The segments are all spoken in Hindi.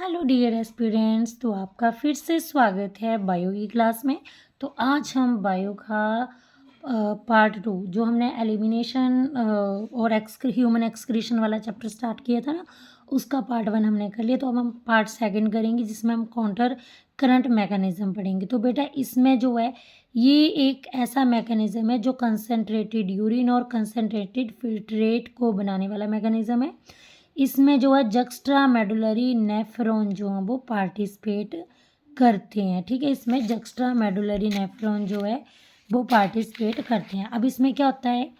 हेलो डियर एस्पिरेंट्स, तो आपका फिर से स्वागत है बायो की क्लास में। तो आज हम बायो का पार्ट 2 जो हमने एलिमिनेशन और ह्यूमन एक्सक्रीशन वाला चैप्टर स्टार्ट किया था ना, उसका पार्ट 1 हमने कर लिया। तो अब हम पार्ट 2 करेंगे जिसमें हम काउंटर करंट मैकेनिज्म पढ़ेंगे। तो बेटा इसमें जो है ये एक ऐसा मैकेनिज्म है जो कंसनट्रेटेड यूरिन और कंसनट्रेटेड फिल्ट्रेट को बनाने वाला मैकेनिज्म है। इसमें जो है जक्स्ट्रा मेडुलरी नेफ्रॉन जो है वो पार्टिसिपेट करते हैं। ठीक है, इसमें जक्स्ट्रा मेडुलरी नेफ्रॉन जो है वो पार्टिसिपेट करते हैं। अब इसमें क्या होता है,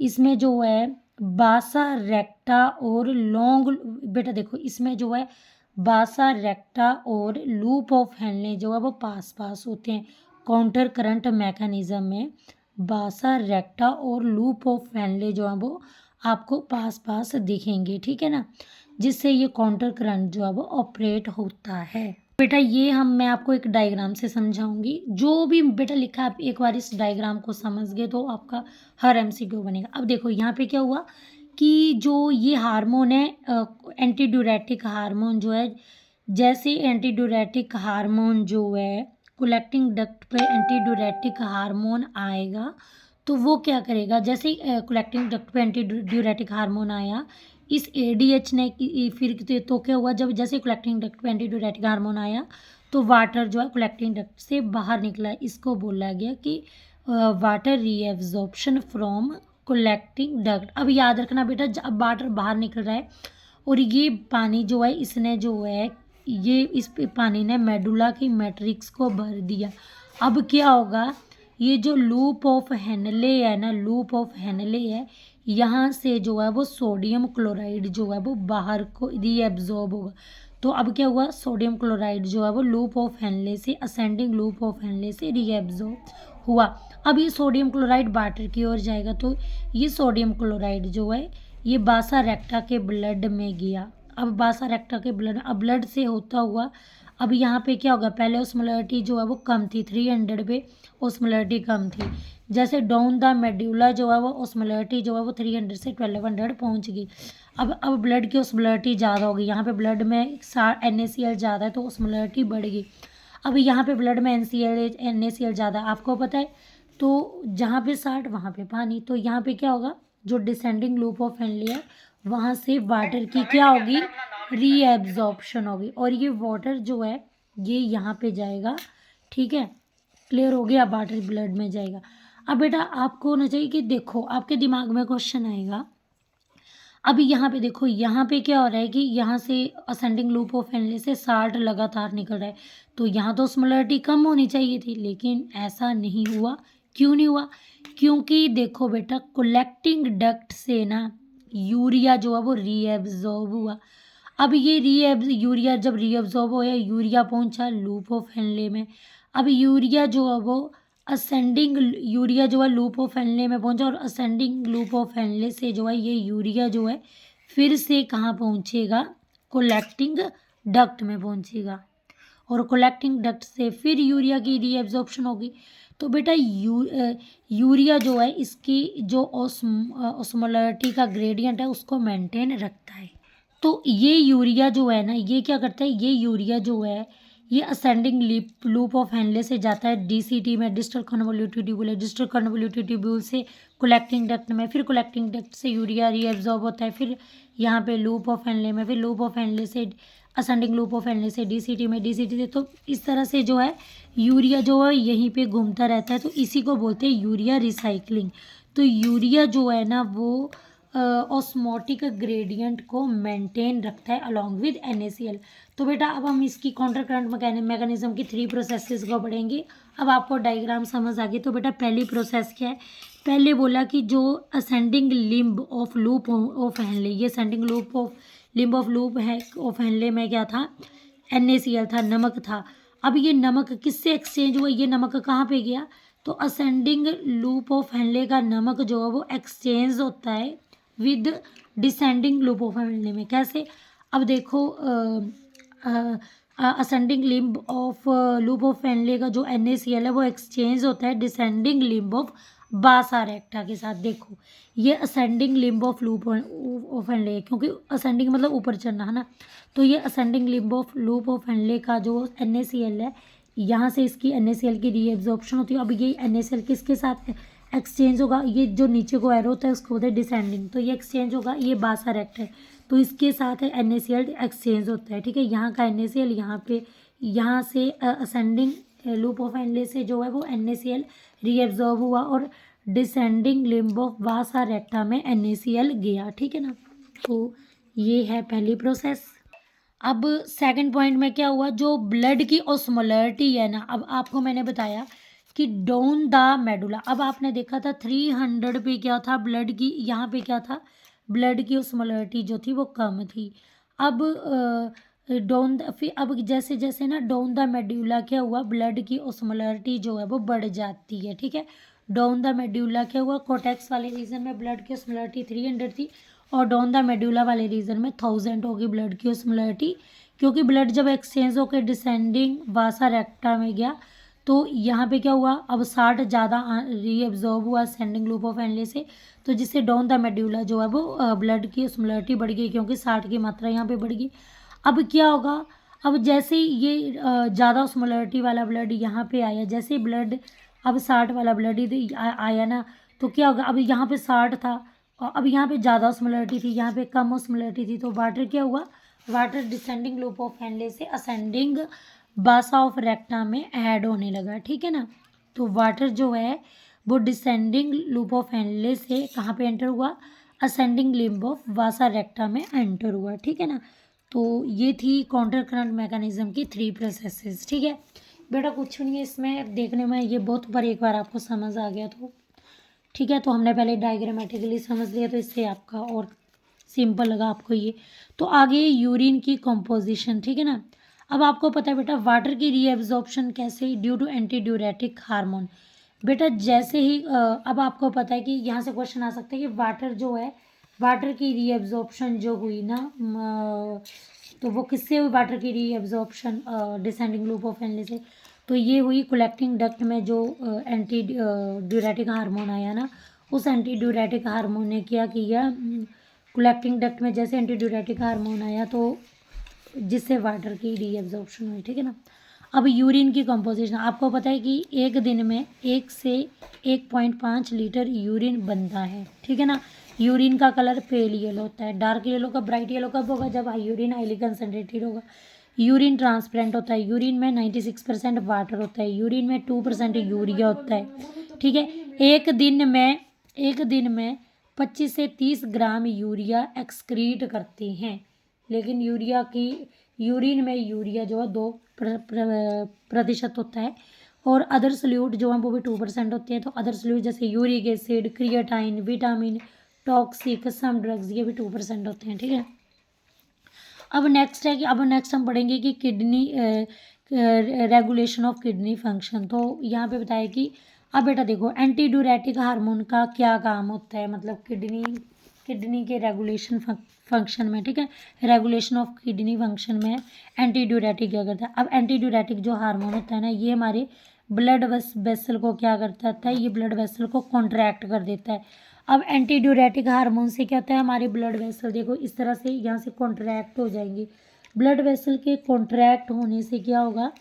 इसमें जो है बासा रेक्टा और लॉन्ग, बेटा देखो इसमें जो है बासा रेक्टा और लूप ऑफ हेनले जो है वो पास पास होते हैं। काउंटर करंट मैकेनिज्म में बासा रेक्टा और लूप ऑफ हेनले जो है वो आपको पास पास दिखेंगे। ठीक है ना, जिससे ये काउंटर करंट जो है वो ऑपरेट होता है। बेटा ये मैं आपको एक डायग्राम से समझाऊंगी। जो भी बेटा लिखा है आप एक बार इस डायग्राम को समझ गए तो आपका हर एमसीक्यू बनेगा। अब देखो यहाँ पे क्या हुआ कि जो ये हार्मोन है एंटी ड्यूरेटिक हार्मोन जो है, जैसे एंटी ड्यूरेटिक हार्मोन जो है कलेक्टिंग डक्ट पे एंटी ड्यूरेटिक हार्मोन आएगा तो वो क्या करेगा, जैसे कलेक्टिंग डक्ट पे एंटी ड्यूरेटिक हार्मोन आया इस एडीएच ने फिर तो क्या हुआ, जब जैसे कलेक्टिंग डक्ट पे एंटी ड्यूरेटिक हार्मोन आया तो वाटर जो है कलेक्टिंग डक्ट से बाहर निकला। इसको बोला गया कि water reabsorption from collecting duct. अब याद रखना बेटा, जब वाटर बाहर निकल रहा है और ये पानी जो है इसने जो है ये इस पानी ने मेडुला की मैट्रिक्स को भर दिया। अब क्या होगा, ये जो लूप ऑफ हेनले है ना, लूप ऑफ हेनले है, यहाँ से जो है वो सोडियम क्लोराइड जो है वो बाहर को रीएब्जॉर्ब होगा। तो अब क्या हुआ, सोडियम क्लोराइड जो है वो लूप ऑफ हेनले से असेंडिंग लूप ऑफ हेनले से रीएब्जॉर्ब हुआ। अब ये सोडियम क्लोराइड वाटर की ओर जाएगा तो ये सोडियम क्लोराइड जो है ये बासा रेक्टा के ब्लड में गया। अब बासा रेक्टा के ब्लड से होता हुआ अब यहाँ पे क्या होगा, पहले ओस्मोलरिटी जो है वो कम थी 300 पे ओस्मोलरिटी कम थी। जैसे डाउन द मेड्यूला जो है वो ओस्मोलरिटी जो है वो 300 से 1200 पहुँच गई। अब ब्लड की ओस्मोलरिटी ज़्यादा होगी, यहाँ पे ब्लड में NaCl ज़्यादा है तो ओस्मोलरिटी बढ़ गई। अब यहाँ पे ब्लड में NaCl ज़्यादा आपको पता है, तो जहाँ पे 60 वहाँ पे पानी, तो यहाँ पे क्या होगा, जो डिसेंडिंग लूप ऑफ हेनले है वहाँ से वाटर की क्या होगी, रीएब्जॉर्प्शन होगी और ये वाटर जो है ये यहाँ पे जाएगा। ठीक है, क्लियर हो गया, वाटर ब्लड में जाएगा। अब बेटा आपको होना चाहिए कि देखो आपके दिमाग में क्वेश्चन आएगा, अभी यहाँ पे देखो यहाँ पे क्या हो रहा है कि यहाँ से असेंडिंग लूप ऑफ हेनले से 60 लगातार निकल रहा है तो यहाँ तो ओस्मोलरिटी कम होनी चाहिए थी, लेकिन ऐसा नहीं हुआ। क्यों नहीं हुआ, क्योंकि देखो बेटा कलेक्टिंग डक्ट से ना यूरिया जो है वो रीएब्जॉर्ब हुआ। अब ये यूरिया जब रीएब्जॉर्ब हो या यूरिया पहुंचा लूप ऑफ हेनले में, अब यूरिया जो है वो असेंडिंग यूरिया जो है लूप ऑफ हेनले में पहुंचा और असेंडिंग लूप ऑफ हेनले से जो है ये यूरिया जो है फिर से कहाँ पहुंचेगा, कलेक्टिंग डक्ट में पहुंचेगा और कलेक्टिंग डक्ट से फिर यूरिया की रीएब्जॉर्प्शन होगी। तो बेटा यूरिया जो है इसकी जो ऑस्मोलरिटी का ग्रेडियंट है उसको मेंटेन रखता है। तो ये यूरिया जो है ना ये क्या करता है, ये यूरिया जो है ये असेंडिंग लूप ऑफ हेनले से जाता है डीसीटी में, डिस्टल कन्वोल्यूटेड ट्यूब्यूल है, डिस्टल कन्वोल्यूटेड ट्यूब्यूल से कलेक्टिंग डक्ट में, फिर कलेक्टिंग डक्ट से यूरिया रीएब्जॉर्ब होता है, फिर यहाँ पे लूप ऑफ हेनले में, फिर लूप ऑफ हेनले से असेंडिंग लूप ऑफ हेनले से डीसीटी में, डीसीटी से, तो इस तरह से जो है यूरिया जो है यहीं पे घूमता रहता है। तो इसी को बोलते हैं यूरिया रिसाइकलिंग। तो यूरिया जो है ना वो ऑस्मोटिक ग्रेडियंट को मेंटेन रखता है अलॉन्ग विद NaCl। तो बेटा अब हम इसकी काउंटर करंट मैकेनिज्म की 3 प्रोसेसेस को पढ़ेंगे। अब आपको डायग्राम समझ आ गई। तो बेटा पहली प्रोसेस क्या है, पहले बोला कि जो ascending limb of loop of Henle, ये ascending loop of limb of loop है ऑफ हेनले में क्या था, NaCl था, नमक था। अब ये नमक किससे एक्सचेंज हुआ, ये नमक कहाँ पे गया, तो असेंडिंग लूप ऑफ हेनले का नमक जो है वो एक्सचेंज होता है with descending loop of Henle में। कैसे, अब देखो ascending limb of loop of Henley का जो NaCl है वो एक्सचेंज होता है डिसेंडिंग लिम्ब ऑफ बासा रेक्टा के साथ। देखो ये ascending limb of loop of Henley, क्योंकि असेंडिंग मतलब ऊपर चढ़ना है ना, तो ये असेंडिंग लूप ऑफ हेनले का जो NaCl है, यहाँ से इसकी NaCl की रीएब्जॉर्प्शन होती है। अब ये NaCl किसके साथ एक्सचेंज होगा, ये जो नीचे को एरो होता है उसको बोलते हैं डिसेंडिंग, तो ये एक्सचेंज होगा, ये बासा रेक्ट है तो इसके साथ है NaCl एक्सचेंज होता है, ठीक है। यहाँ का NaCl यहाँ पे, यहाँ से असेंडिंग लूप ऑफ हेनले से जो है वो NaCl रीएब्जॉर्ब हुआ और डिसेंडिंग लिम्ब ऑफ वासा रेक्टा में NaCl गया, ठीक है ना। तो ये है पहली प्रोसेस। अब सेकंड पॉइंट में क्या हुआ, जो ब्लड की ऑस्मोलरिटी है ना, अब आपको मैंने बताया कि डाउन द मेडुला, अब आपने देखा था 300 पे क्या था ब्लड की, यहाँ पे क्या था ब्लड की ऑस्मोलरिटी जो थी वो कम थी। अब डाउन फिर अब जैसे जैसे ना डाउन द मेडुला क्या हुआ, ब्लड की ऑस्मोलरिटी जो है वो बढ़ जाती है, ठीक है। डाउन द मेडुला क्या हुआ, कोटेक्स वाले रीजन में ब्लड की ऑस्मोलरिटी 300 थी और डाउन द मेडुला वाले रीजन में 1000 होगी ब्लड की ऑस्मोलरिटी, क्योंकि ब्लड जब एक्सचेंज होकर डिसेंडिंग वासा रेक्टा में गया तो यहाँ पे क्या हुआ, अब 60 ज़्यादा रीएब्जॉर्ब हुआ असेंडिंग लूप ऑफ हेनले से, तो जिससे डाउन द मेडुला जो है वो ब्लड की ऑस्मोलरिटी बढ़ गई, क्योंकि 60 की मात्रा यहाँ पे बढ़ गई। अब क्या होगा, अब जैसे ये ज़्यादा ऑस्मोलरिटी वाला ब्लड यहाँ पे आया, जैसे ब्लड अब 60 वाला ब्लड आया ना, तो क्या होगा, अब यहाँ पे 60 था और अब यहाँ पे ज़्यादा ऑस्मोलरिटी थी, यहाँ पे कम ऑस्मोलरिटी थी, तो वाटर क्या हुआ, water descending loop of Henley से असेंडिंग बासा ऑफ रेक्टा में ऐड होने लगा, ठीक है ना। तो वाटर जो है वो डिसेंडिंग लूप ऑफ हेनले से कहाँ पे एंटर हुआ, असेंडिंग लिम्ब ऑफ वासा रेक्टा में एंटर हुआ, ठीक है ना। तो ये थी काउंटर करंट मैकेनिज्म की 3 प्रोसेसेस, ठीक है बेटा। कुछ नहीं है इसमें देखने में, ये बहुत पर एक बार आपको समझ आ गया तो ठीक है। तो हमने पहले डायग्रामेटिकली समझ लिया, तो इससे आपका और सिंपल लगा आपको ये। तो आगे यूरिन की कंपोजिशन, ठीक है ना। अब आपको पता है बेटा वाटर की रीएब्जॉर्प्शन कैसे, due to anti diuretic hormone. बेटा जैसे ही अब आपको पता है कि यहाँ से क्वेश्चन आ सकता है कि वाटर जो है, वाटर की रीएब्जॉर्प्शन जो हुई ना, तो वो किससे हुई वाटर की reabsorption, descending loop of Henley से। तो ये हुई कलेक्टिंग डक्ट में जो एंटी ड्यूरेटिक हार्मोन आया ना, उस एंटी ड्यूरेटिक हार्मोन ने क्या किया, कलेक्टिंग डक्ट में जैसे एंटी ड्यूरेटिक हार्मोन आया तो जिससे वाटर की रीएब्जॉर्प्शन हुई, ठीक है ना। अब यूरिन की कंपोजिशन, आपको पता है कि एक दिन में 1 से 1.5 लीटर यूरिन बनता है, ठीक है ना। यूरिन का कलर पेल येलो होता है, डार्क येलो का ब्राइट येलो कब होगा, जब यूरिन हाईली कंसनट्रेटेड होगा। यूरिन ट्रांसपेरेंट होता है, यूरिन में 96% वाटर होता है, यूरिन में 2% यूरिया होता है, ठीक है। एक दिन में 25 से 30 ग्राम यूरिया एक्सक्रीट करते हैं, लेकिन यूरिन में यूरिया जो है 2% होता है और अदर सल्यूट जो है वो भी 2% होते हैं। तो अदर सल्यूट जैसे uric acid, creatine, vitamin, toxic, some drugs, ये भी 2% होते हैं, ठीक है। अब नेक्स्ट हम पढ़ेंगे कि kidney regulation of kidney function. तो यहाँ पे बताया कि अब बेटा देखो एंटी ड्यूरेटिक हार्मोन का क्या काम होता है, मतलब किडनी के रेगुलेशन फंक्शन में, ठीक है। रेगुलेशन ऑफ किडनी फंक्शन में एंटी ड्यूरेटिक क्या करता है। अब एंटी ड्यूरेटिक जो हार्मोन होता है ना, ये हमारे ब्लड वेसल को क्या करता है, ये ब्लड वेसल को कॉन्ट्रैक्ट कर देता है। अब एंटी ड्यूरेटिक हार्मोन से क्या होता है, हमारे ब्लड वेसल देखो इस तरह से यहाँ से कॉन्ट्रैक्ट हो जाएंगे। ब्लड वेसल के कॉन्ट्रैक्ट होने से क्या होगा,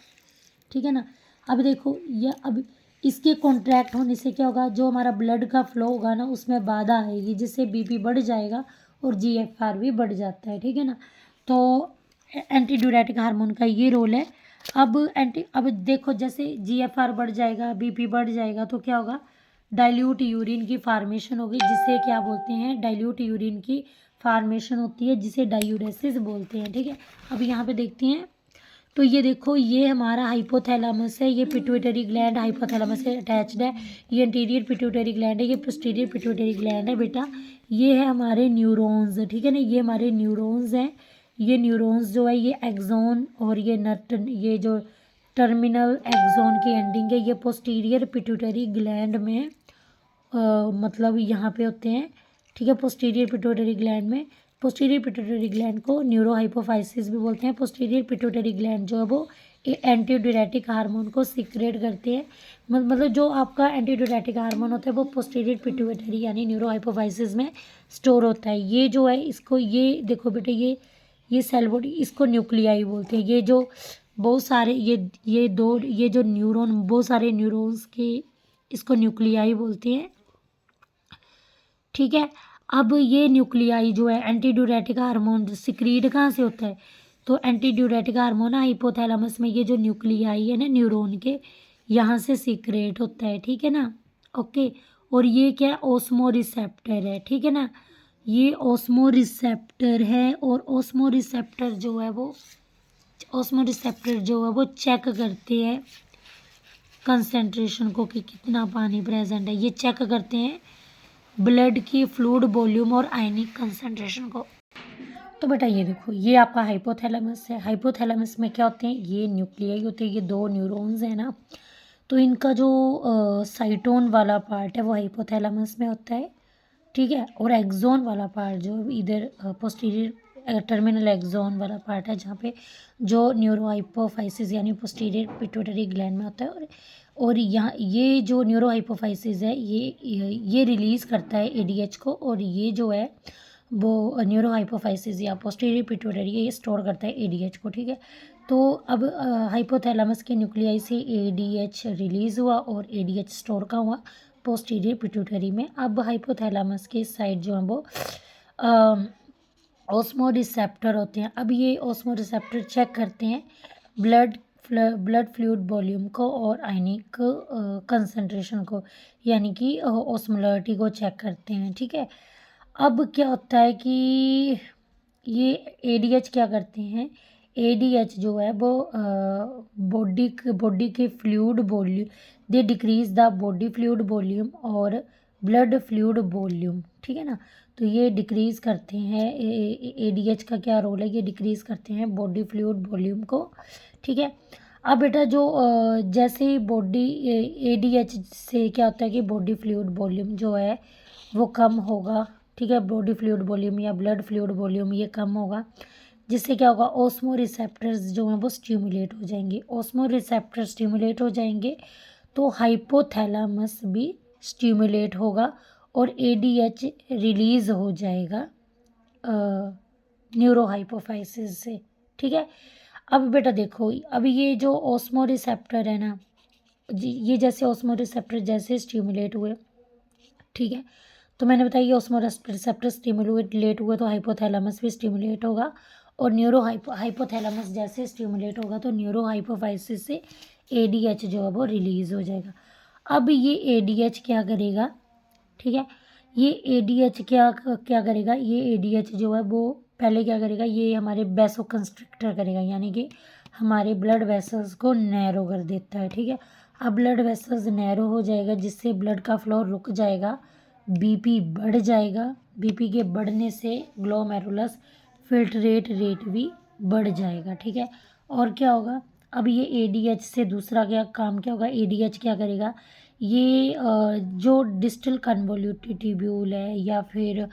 ठीक है ना। अब देखो ये अब इसके कॉन्ट्रैक्ट होने से क्या होगा, जो हमारा ब्लड का फ्लो होगा ना उसमें बाधा आएगी, जिससे बीपी बढ़ जाएगा और GFR भी बढ़ जाता है, ठीक है ना। तो एंटी ड्यूरेटिक हार्मोन का ये रोल है। अब देखो जैसे GFR बढ़ जाएगा, बीपी बढ़ जाएगा, तो क्या होगा, डाइल्यूट यूरिन की फार्मेशन होगी, जिसे क्या बोलते हैं, डाइल्यूट यूरिन की फार्मेशन होती है, जिसे डायूरेसिस बोलते हैं, ठीक है। अब यहाँ पे देखते हैं, तो ये देखो ये हमारा हाइपोथैलेमस है, ये पिट्यूटरी ग्लैंड हाइपोथैलेमस से अटैच्ड है, ये इंटीरियर पिट्यूटरी ग्लैंड है, ये पोस्टीरियर पिट्यूटरी ग्लैंड है बेटा। ये है हमारे न्यूरॉन्स, ठीक है ना, ये हमारे न्यूरॉन्स हैं। ये न्यूरॉन्स जो है ये एक्सोन और ये जो टर्मिनल एक्सोन की एंडिंग है, ये पोस्टीरियर पिट्यूटरी ग्लैंड में मतलब यहाँ पे होते हैं, ठीक है। पोस्टीरियर पिट्यूटरी ग्लैंड में, पोस्टीरियर पिट्यूटरी ग्लैंड को न्यूरोहाइपोफाइसिस भी बोलते हैं। पोस्टीरियर पिट्यूटरी ग्लैंड जो है वो एंटी ड्यूरेटिक हार्मोन को सीक्रेट करते हैं, मतलब जो आपका एंटी ड्यूरेटिक हार्मोन होता है वो पोस्टीरियर पिट्यूटरी यानी न्यूरोहाइपोफाइसिस में स्टोर होता है। ये जो है इसको ये देखो बेटे ये सेल बॉडी, इसको न्यूक्लियाई बोलते हैं। ये जो बहुत सारे ये जो न्यूरॉन, बहुत सारे न्यूरॉन्स के, इसको न्यूक्लियाई बोलते हैं, ठीक है। अब ये न्यूक्लियाई जो है एंटी ड्यूरेटिक हार्मोन सिक्रीट कहाँ से होता है, तो एंटी ड्यूरेटिक हार्मोन हाइपोथैलेमस में ये जो न्यूक्लियाई है ना न्यूरॉन के, यहाँ से सीक्रेट होता है, ठीक है ना। ओके, और ये क्या है, ओस्मो रिसेप्टर है, ठीक है ना। ये ओस्मो रिसेप्टर है, और ओस्मो रिसेप्टर जो है वो चेक करते हैं कंसंट्रेशन को कि कितना पानी प्रेजेंट है। ये चेक करते हैं ब्लड की फ्लूइड वॉल्यूम और आयनिक कंसंट्रेशन को। तो बेटा ये देखो, ये आपका हाइपोथैलेमस है। हाइपोथैलेमस में क्या होते हैं, ये न्यूक्लियाई होते हैं, ये दो न्यूरॉन्स हैं ना। तो इनका जो साइटोन वाला पार्ट है वो हाइपोथैलेमस में होता है, ठीक है। और एक्सोन वाला पार्ट जो इधर पोस्टीरियर टर्मिनल एक्सोन वाला पार्ट है, जहाँ पे जो न्यूरोहाइपोफाइसिस यानी पोस्टीरियर पिट्यूटरी ग्लैंड में होता है। और यहाँ ये जो न्यूरोहाइपोफाइसिस है ये रिलीज़ करता है एडीएच को, और ये जो है वो न्यूरोहाइपोफाइसिस या पोस्टीरियर पिट्यूटरी ये स्टोर करता है एडीएच को, ठीक है। तो अब हाइपोथैलेमस के न्यूक्लियाई से एडीएच रिलीज़ हुआ और एडीएच स्टोर का हुआ पोस्टीरियर पिट्यूटरी में। अब हाइपोथैलेमस के साइड जो है वो ऑस्मो रिसेप्टर होते हैं। अब ये ऑस्मो रिसेप्टर चेक करते हैं ब्लड फ्लूइड वॉल्यूम को और आयनिक कंसंट्रेशन को, यानी कि ऑस्मोलरिटी को चेक करते हैं, ठीक है। अब क्या होता है कि ये एडीएच क्या करते हैं, एडीएच जो है वो बॉडी के fluid volume, they decrease the body fluid volume और ब्लड फ्लूइड वॉल्यूम, ठीक है ना। तो ये डिक्रीज़ करते हैं, एडीएच का क्या रोल है, ये डिक्रीज़ करते हैं बॉडी फ्लूइड वॉल्यूम को, ठीक है। अब बेटा जो जैसे ही बॉडी एडीएच से क्या होता है कि बॉडी फ्लूइड वॉल्यूम जो है वो कम होगा, ठीक है। बॉडी फ्लूइड वॉल्यूम या ब्लड फ्लूइड वॉल्यूम ये कम होगा, जिससे क्या होगा, ओस्मो रिसेप्टर्स जो हैं वो स्टिमुलेट हो जाएंगे। ओस्मो रिसेप्टर स्टिमुलेट हो जाएंगे तो हाइपोथैलेमस भी स्टिमुलेट होगा और एडीएच रिलीज़ हो जाएगा न्यूरोहाइपोफाइसिस से, ठीक है। अब बेटा देखो, अब ये जो ओस्मो रिसेप्टर है ना, ये जैसे ओस्मो रिसेप्टर जैसे स्टिमुलेट हुए, ठीक है। तो मैंने बताया ये ओस्मो रिसेप्टर स्टिमुलेट हुए तो हाइपोथैलेमस भी स्टिमुलेट होगा, और हाइपोथैलेमस जैसे स्टिमुलेट होगा तो न्यूरोहाइपोफाइसिस से एडीएच जो है वो रिलीज़ हो जाएगा। अब ये एडीएच क्या करेगा, ठीक है, ये एडीएच क्या करेगा, ये एडीएच जो है वो पहले क्या करेगा, ये हमारे वैसो कंस्ट्रिक्टर करेगा, यानी कि हमारे ब्लड वेसल्स को नैरो कर देता है, ठीक है। अब ब्लड वेसल्स नैरो हो जाएगा जिससे ब्लड का फ्लो रुक जाएगा, बीपी बढ़ जाएगा, बीपी के बढ़ने से ग्लोमेरुलस फिल्ट्रेट रेट भी बढ़ जाएगा, ठीक है। और क्या होगा, अब ये एडीएच से दूसरा क्या होगा, एडीएच क्या करेगा, ये जो डिस्टल कन्वोल्यूटेड ट्यूब्यूल है या फिर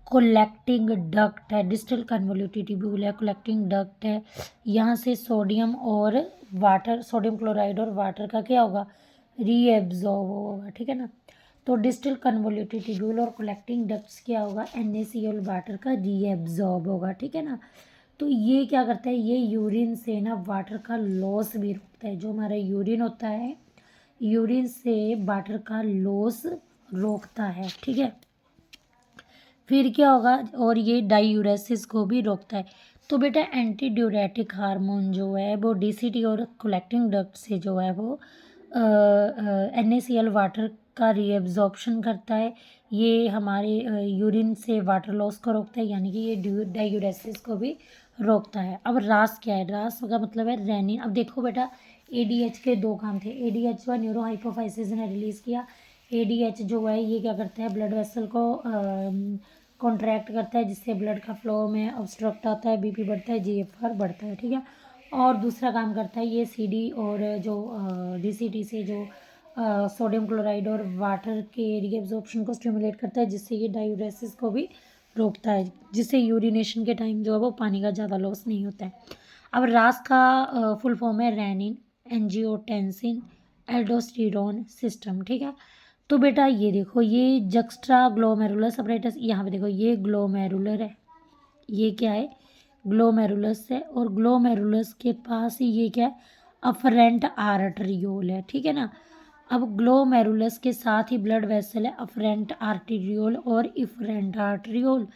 कोलेक्टिंग डक्ट है, डिस्टल कन्वोल्यूटेड ट्यूब्यूल है, कोलेक्टिंग डक्ट है, यहाँ से सोडियम क्लोराइड और वाटर का क्या होगा, रीएब्जॉर्ब होगा, ठीक है ना। तो डिस्टल कन्वोल्यूटेड ट्यूब्यूल और कलेक्टिंग डक्ट्स क्या होगा, NaCl वाटर का रीएब्जॉर्ब होगा, ठीक है ना। तो ये क्या करता है, ये यूरिन से ना वाटर का लॉस भी रोकता है। जो हमारा यूरिन होता है, यूरिन से वाटर का लॉस रोकता है, ठीक है। फिर क्या होगा, और ये डायूरेसिस को भी रोकता है। तो बेटा एंटी ड्यूरेटिक हार्मोन जो है वो डीसीटी और कलेक्टिंग डक्ट से जो है वो NaCl वाटर का रीएब्जॉर्प्शन करता है। ये हमारे यूरिन से वाटर लॉस को रोकता है, यानी कि ये डायूरेसिस को भी रोकता है। अब रास क्या है, रास का मतलब है रेनिन। अब देखो बेटा, एडीएच के दो काम थे, एडीएच जो न्यूरोहाइपोफाइसिस ने रिलीज़ किया, एडीएच जो है ये क्या करता है, ब्लड वेसल को कॉन्ट्रैक्ट करता है जिससे ब्लड का फ्लो में ऑब्स्ट्रक्ट आता है, बीपी बढ़ता है, जीएफआर बढ़ता है, ठीक है। और दूसरा काम करता है ये सीडी और जो डीसीटी से जो सोडियम क्लोराइड और वाटर के रीएब्जॉर्प्शन को स्टिमुलेट करता है, जिससे ये डायूरेसिस को भी रोकता है, जिससे यूरिनेशन के टाइम जो है वो पानी का ज़्यादा लॉस नहीं होता है। अब रास का फुल फॉर्म है रेनिन एंजियोटेंसिन एल्डोस्टेरोन सिस्टम, ठीक है। तो बेटा ये देखो, ये जक्स्ट्रा ग्लोमेरुलर सेपरेटस, यहाँ पे देखो ये ग्लोमेरुलर है, ये क्या है, ग्लोमेरुलस है, और ग्लोमेरुलस के पास ही ये क्या है, अफरेंट आर्टरियोल है, ठीक है ना। अब ग्लोमेरुलस के साथ ही ब्लड वेसल है, अफरेंट आर्टरियोल और इफरेंट आर्टरियोल।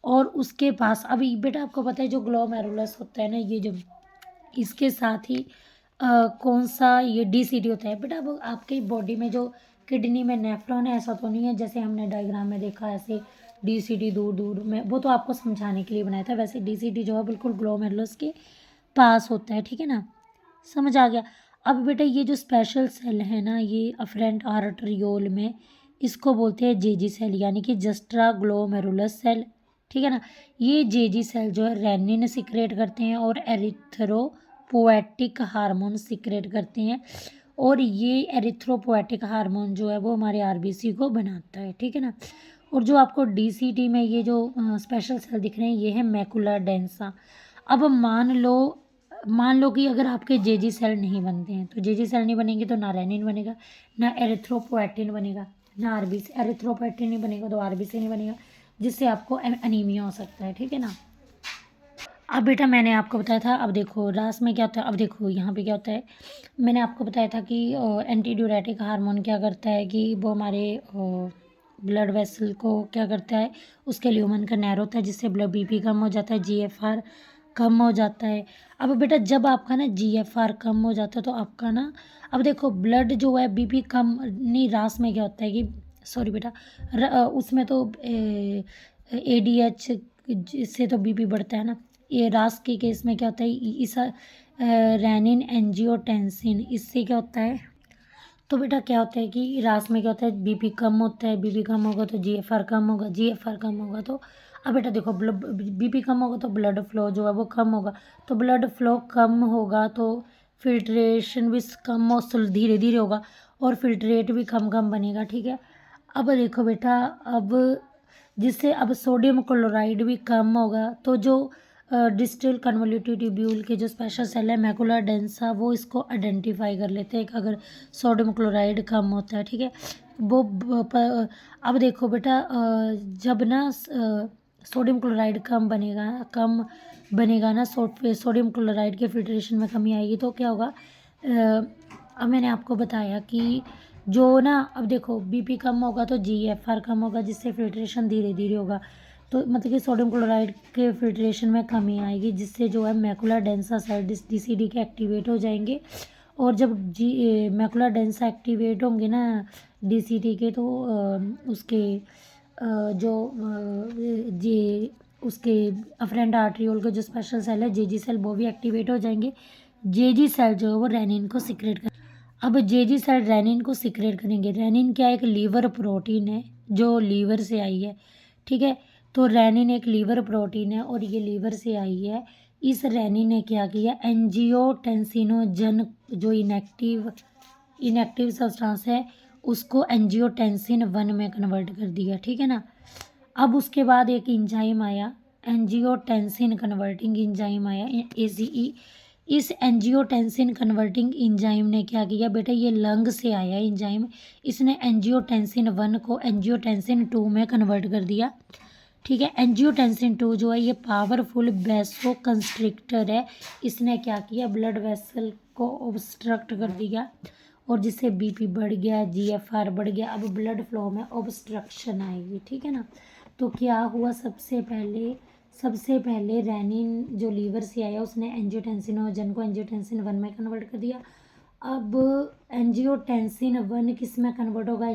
और उसके पास अभी बेटा आपको पता है जो ग्लोमेरुलस होता है ना, ये जो इसके साथ ही कौन सा ये डीसीटी होता है बेटा। अब आपकी बॉडी में जो किडनी में नेफ्रॉन है, ऐसा तो नहीं है जैसे हमने डायग्राम में देखा ऐसे डीसीटी दूर दूर में, वो तो आपको समझाने के लिए बनाया था। वैसे डीसीटी जो है बिल्कुल ग्लोमेरुलस के पास होता है, ठीक है ना, समझ आ गया। अब बेटा ये जो स्पेशल सेल है ना, ये अफरेंट आर्टरियोल में, इसको बोलते हैं जेजी सेल, यानी कि जस्ट्रा ग्लोमेरुलस सेल, ठीक है ना। ये जेजी सेल जो है रेनिन सिक्रेट करते हैं और एरिथ्रोपोएटिक हार्मोन सिक्रेट करते हैं, और ये एरिथ्रोपोएटिक हार्मोन जो है वो हमारे आरबीसी को बनाता है, ठीक है ना। और जो आपको डीसीटी में ये जो स्पेशल सेल दिख रहे हैं, ये है मैकुला डेंसा। अब मान लो कि अगर आपके जेजी सेल नहीं बनते हैं, तो जेजी सेल नहीं बनेंगे तो ना रेनिन बनेगा, ना एरिथ्रोपोएटिन बनेगा, ना आरबीसी, एरिथ्रोपोएटिन नहीं बनेगा तो आरबीसी नहीं बनेगा, जिससे आपको एनीमिया हो सकता है, ठीक है ना। अब बेटा मैंने आपको बताया था, अब देखो रास में क्या होता है, अब देखो यहाँ पे क्या होता है। मैंने आपको बताया था कि एंटी ड्यूरेटिक हार्मोन क्या करता है कि वो हमारे ब्लड वेसल को क्या करता है, उसके ल्यूमन का नैरो होता है, जिससे ब्लड बीपी कम हो जाता है, जीएफआर कम हो जाता है। अब बेटा जब आपका ना जीएफआर कम हो जाता है तो आपका ना, अब देखो ब्लड जो है बीपी कम नहीं, रास में क्या होता है कि सॉरी बेटा, उसमें तो एडीएच से तो बीपी बढ़ता है ना। ये रास के केस में क्या होता है, इस रेनिन एंजियोटेंसिन, इससे क्या होता है, तो बेटा क्या होता है कि रास में क्या होता है, बीपी कम होता है, बीपी कम होगा तो जीएफआर कम होगा, जीएफआर कम होगा तो, अब बेटा देखो बीपी कम होगा तो ब्लड फ्लो जो है वो कम होगा, तो ब्लड फ्लो कम होगा तो फिल्ट्रेशन भी कम और धीरे धीरे होगा, और फिल्ट्रेट भी कम कम बनेगा, ठीक है। अब देखो बेटा, अब जिससे अब सोडियम क्लोराइड भी कम होगा, तो जो डिस्टल कन्वोल्यूटिव ट्यूब्यूल के जो स्पेशल सेल है मैकुला डेंसा, वो इसको आइडेंटिफाई कर लेते हैं कि अगर सोडियम क्लोराइड कम होता है, ठीक है। वो अब देखो बेटा जब ना सोडियम क्लोराइड कम बनेगा ना, सोडियम क्लोराइड के फिल्ट्रेशन में कमी आएगी तो क्या होगा, अब मैंने आपको बताया कि जो ना, अब देखो बीपी कम होगा तो जीएफआर कम होगा, जिससे फिल्ट्रेशन धीरे धीरे होगा, तो मतलब कि सोडियम क्लोराइड के फिल्ट्रेशन में कमी आएगी, जिससे जो है मैकुला डेंसा सेल डीसीडी के एक्टिवेट हो जाएंगे। और जब मैकुला डेंसा एक्टिवेट होंगे ना डीसीडी के, तो उसके जो जे उसके अफरेंट आर्ट्रियोल के जो स्पेशल सेल है जेजी सेल, वो भी एक्टिवेट हो जाएंगे। जेजी सेल जो है वो रेनिन को सिक्रेट कर, अब जेजी सेल रेनिन को सिक्रेट करेंगे। रेनिन क्या एक लीवर प्रोटीन है जो लीवर से आई है, ठीक है। तो रेनिन एक लीवर प्रोटीन है और ये लीवर से आई है। इस रेनिन ने क्या किया, एंजियोटेंसिनोजन जो इनएक्टिव सब्सटेंस है उसको एंजियोटेंसिन 1 में कन्वर्ट कर दिया, ठीक है ना। अब उसके बाद एक इंजाइम आया, एंजियोटेंसिन कन्वर्टिंग इंजाइम आया, एसीई। इस एंजियोटेंसिन कन्वर्टिंग इंजाइम ने क्या किया बेटा, ये लंग से आया इंजाइम, इसने एंजियोटेंसिन 1 को एंजियोटेंसिन 2 में कन्वर्ट कर दिया, ठीक है। एंजियोटेंसिन 2 जो है ये पावरफुल वैसो कंस्ट्रिक्टर है, इसने क्या किया, ब्लड वेसल को ऑब्स्ट्रक्ट कर दिया, और जिससे बीपी बढ़ गया, जीएफआर बढ़ गया, अब ब्लड फ्लो में ऑब्स्ट्रक्शन आएगी, ठीक है ना। तो क्या हुआ, सबसे पहले रेनिन जो लीवर से आया उसने एंजियोटेंसिनोजन को एंजियोटेंसिन 1 में कन्वर्ट कर दिया। अब एंजियोटेंसिन 1 किस में कन्वर्ट होगा,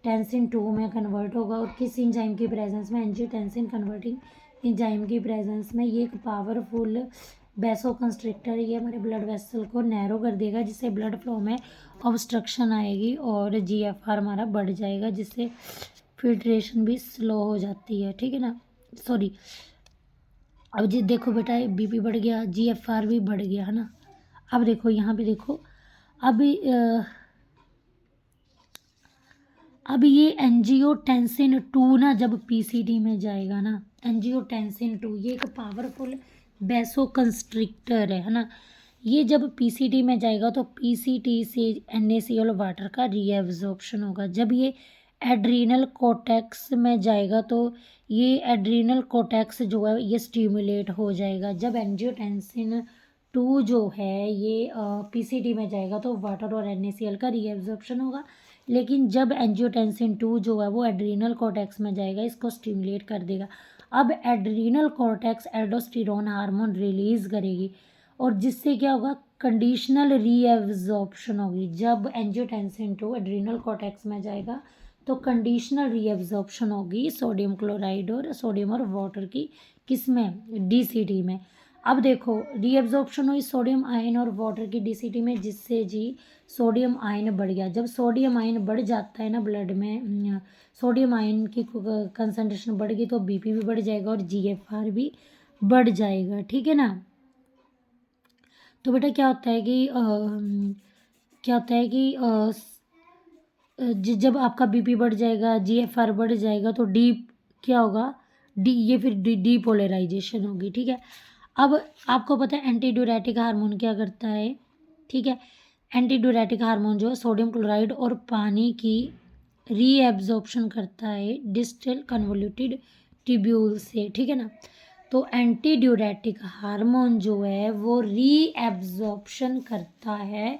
टेंसिन 2 में कन्वर्ट होगा, और किस इंजाइम की प्रेजेंस में, एंजियोटेंसिन कन्वर्टिंग इंजाइम की प्रेजेंस में। ये एक पावरफुल वैसो कंस्ट्रिक्टर, ये हमारे ब्लड वेसल को नैरो कर देगा, जिससे ब्लड फ्लो में ऑब्स्ट्रक्शन आएगी और जीएफआर हमारा बढ़ जाएगा, जिससे फिल्ट्रेशन भी स्लो हो जाती है, ठीक है ना। सॉरी, अब जी देखो बेटा बीपी बढ़ गया, जीएफआर भी बढ़ गया, है ना। अब देखो यहाँ पे देखो, अब ये एंजियोटेंसिन 2 ना जब पीसीडी में जाएगा ना, एंजियोटेंसिन 2 ये एक पावरफुल वैसो कंस्ट्रिक्टर है ना। ये जब पीसीडी में जाएगा तो पीसीटी से NaCl वाटर का रीएब्जॉर्प्शन होगा। जब ये एड्रीनल कोर्टेक्स में जाएगा तो ये एड्रीनल कोर्टेक्स जो है ये स्टिमुलेट हो जाएगा। जब एंजियोटेंसिन 2 जो है ये पीसीटी में जाएगा तो वाटर और NaCl का रीएब्जॉर्प्शन होगा। लेकिन जब एंजियोटेंसिन 2 जो है वो एड्रीनल कोर्टेक्स में जाएगा इसको स्टिमुलेट कर देगा। अब adrenal cortex aldosterone hormone release करेगी और जिससे क्या होगा, कंडीशनल रीएब्जॉर्प्शन होगी। जब एंजियोटेंसिन 2 एड्रीनल कोर्टेक्स में जाएगा तो कंडीशनल रीएब्जॉर्प्शन होगी सोडियम क्लोराइड और सोडियम और वाटर की, किस में, डीसीटी में। अब देखो रीएब्जॉर्प्शन हुई सोडियम आयन और वाटर की डीसीटी में, जिससे जी सोडियम आयन बढ़ गया। जब सोडियम आयन बढ़ जाता है ना ब्लड में, सोडियम आयन की कंसंट्रेशन बढ़ गई तो बीपी भी बढ़ जाएगा और जीएफआर भी बढ़ जाएगा, ठीक है ना। तो बेटा क्या होता है कि क्या होता है कि जब आपका बीपी बढ़ जाएगा, जीएफआर बढ़ जाएगा तो डी क्या होगा, डी ये फिर डीपोलराइजेशन होगी, ठीक है। अब आपको पता है एंटी ड्यूरेटिक हार्मोन क्या करता है, ठीक है। एंटी ड्यूरेटिक हार्मोन जो है सोडियम क्लोराइड और पानी की रीएब्जॉर्प्शन करता है डिस्टल कन्वोल्यूटेड ट्यूब्यूल से, ठीक है ना। तो एंटी ड्यूरेटिक हार्मोन जो है वो रीएब्जॉर्प्शन करता है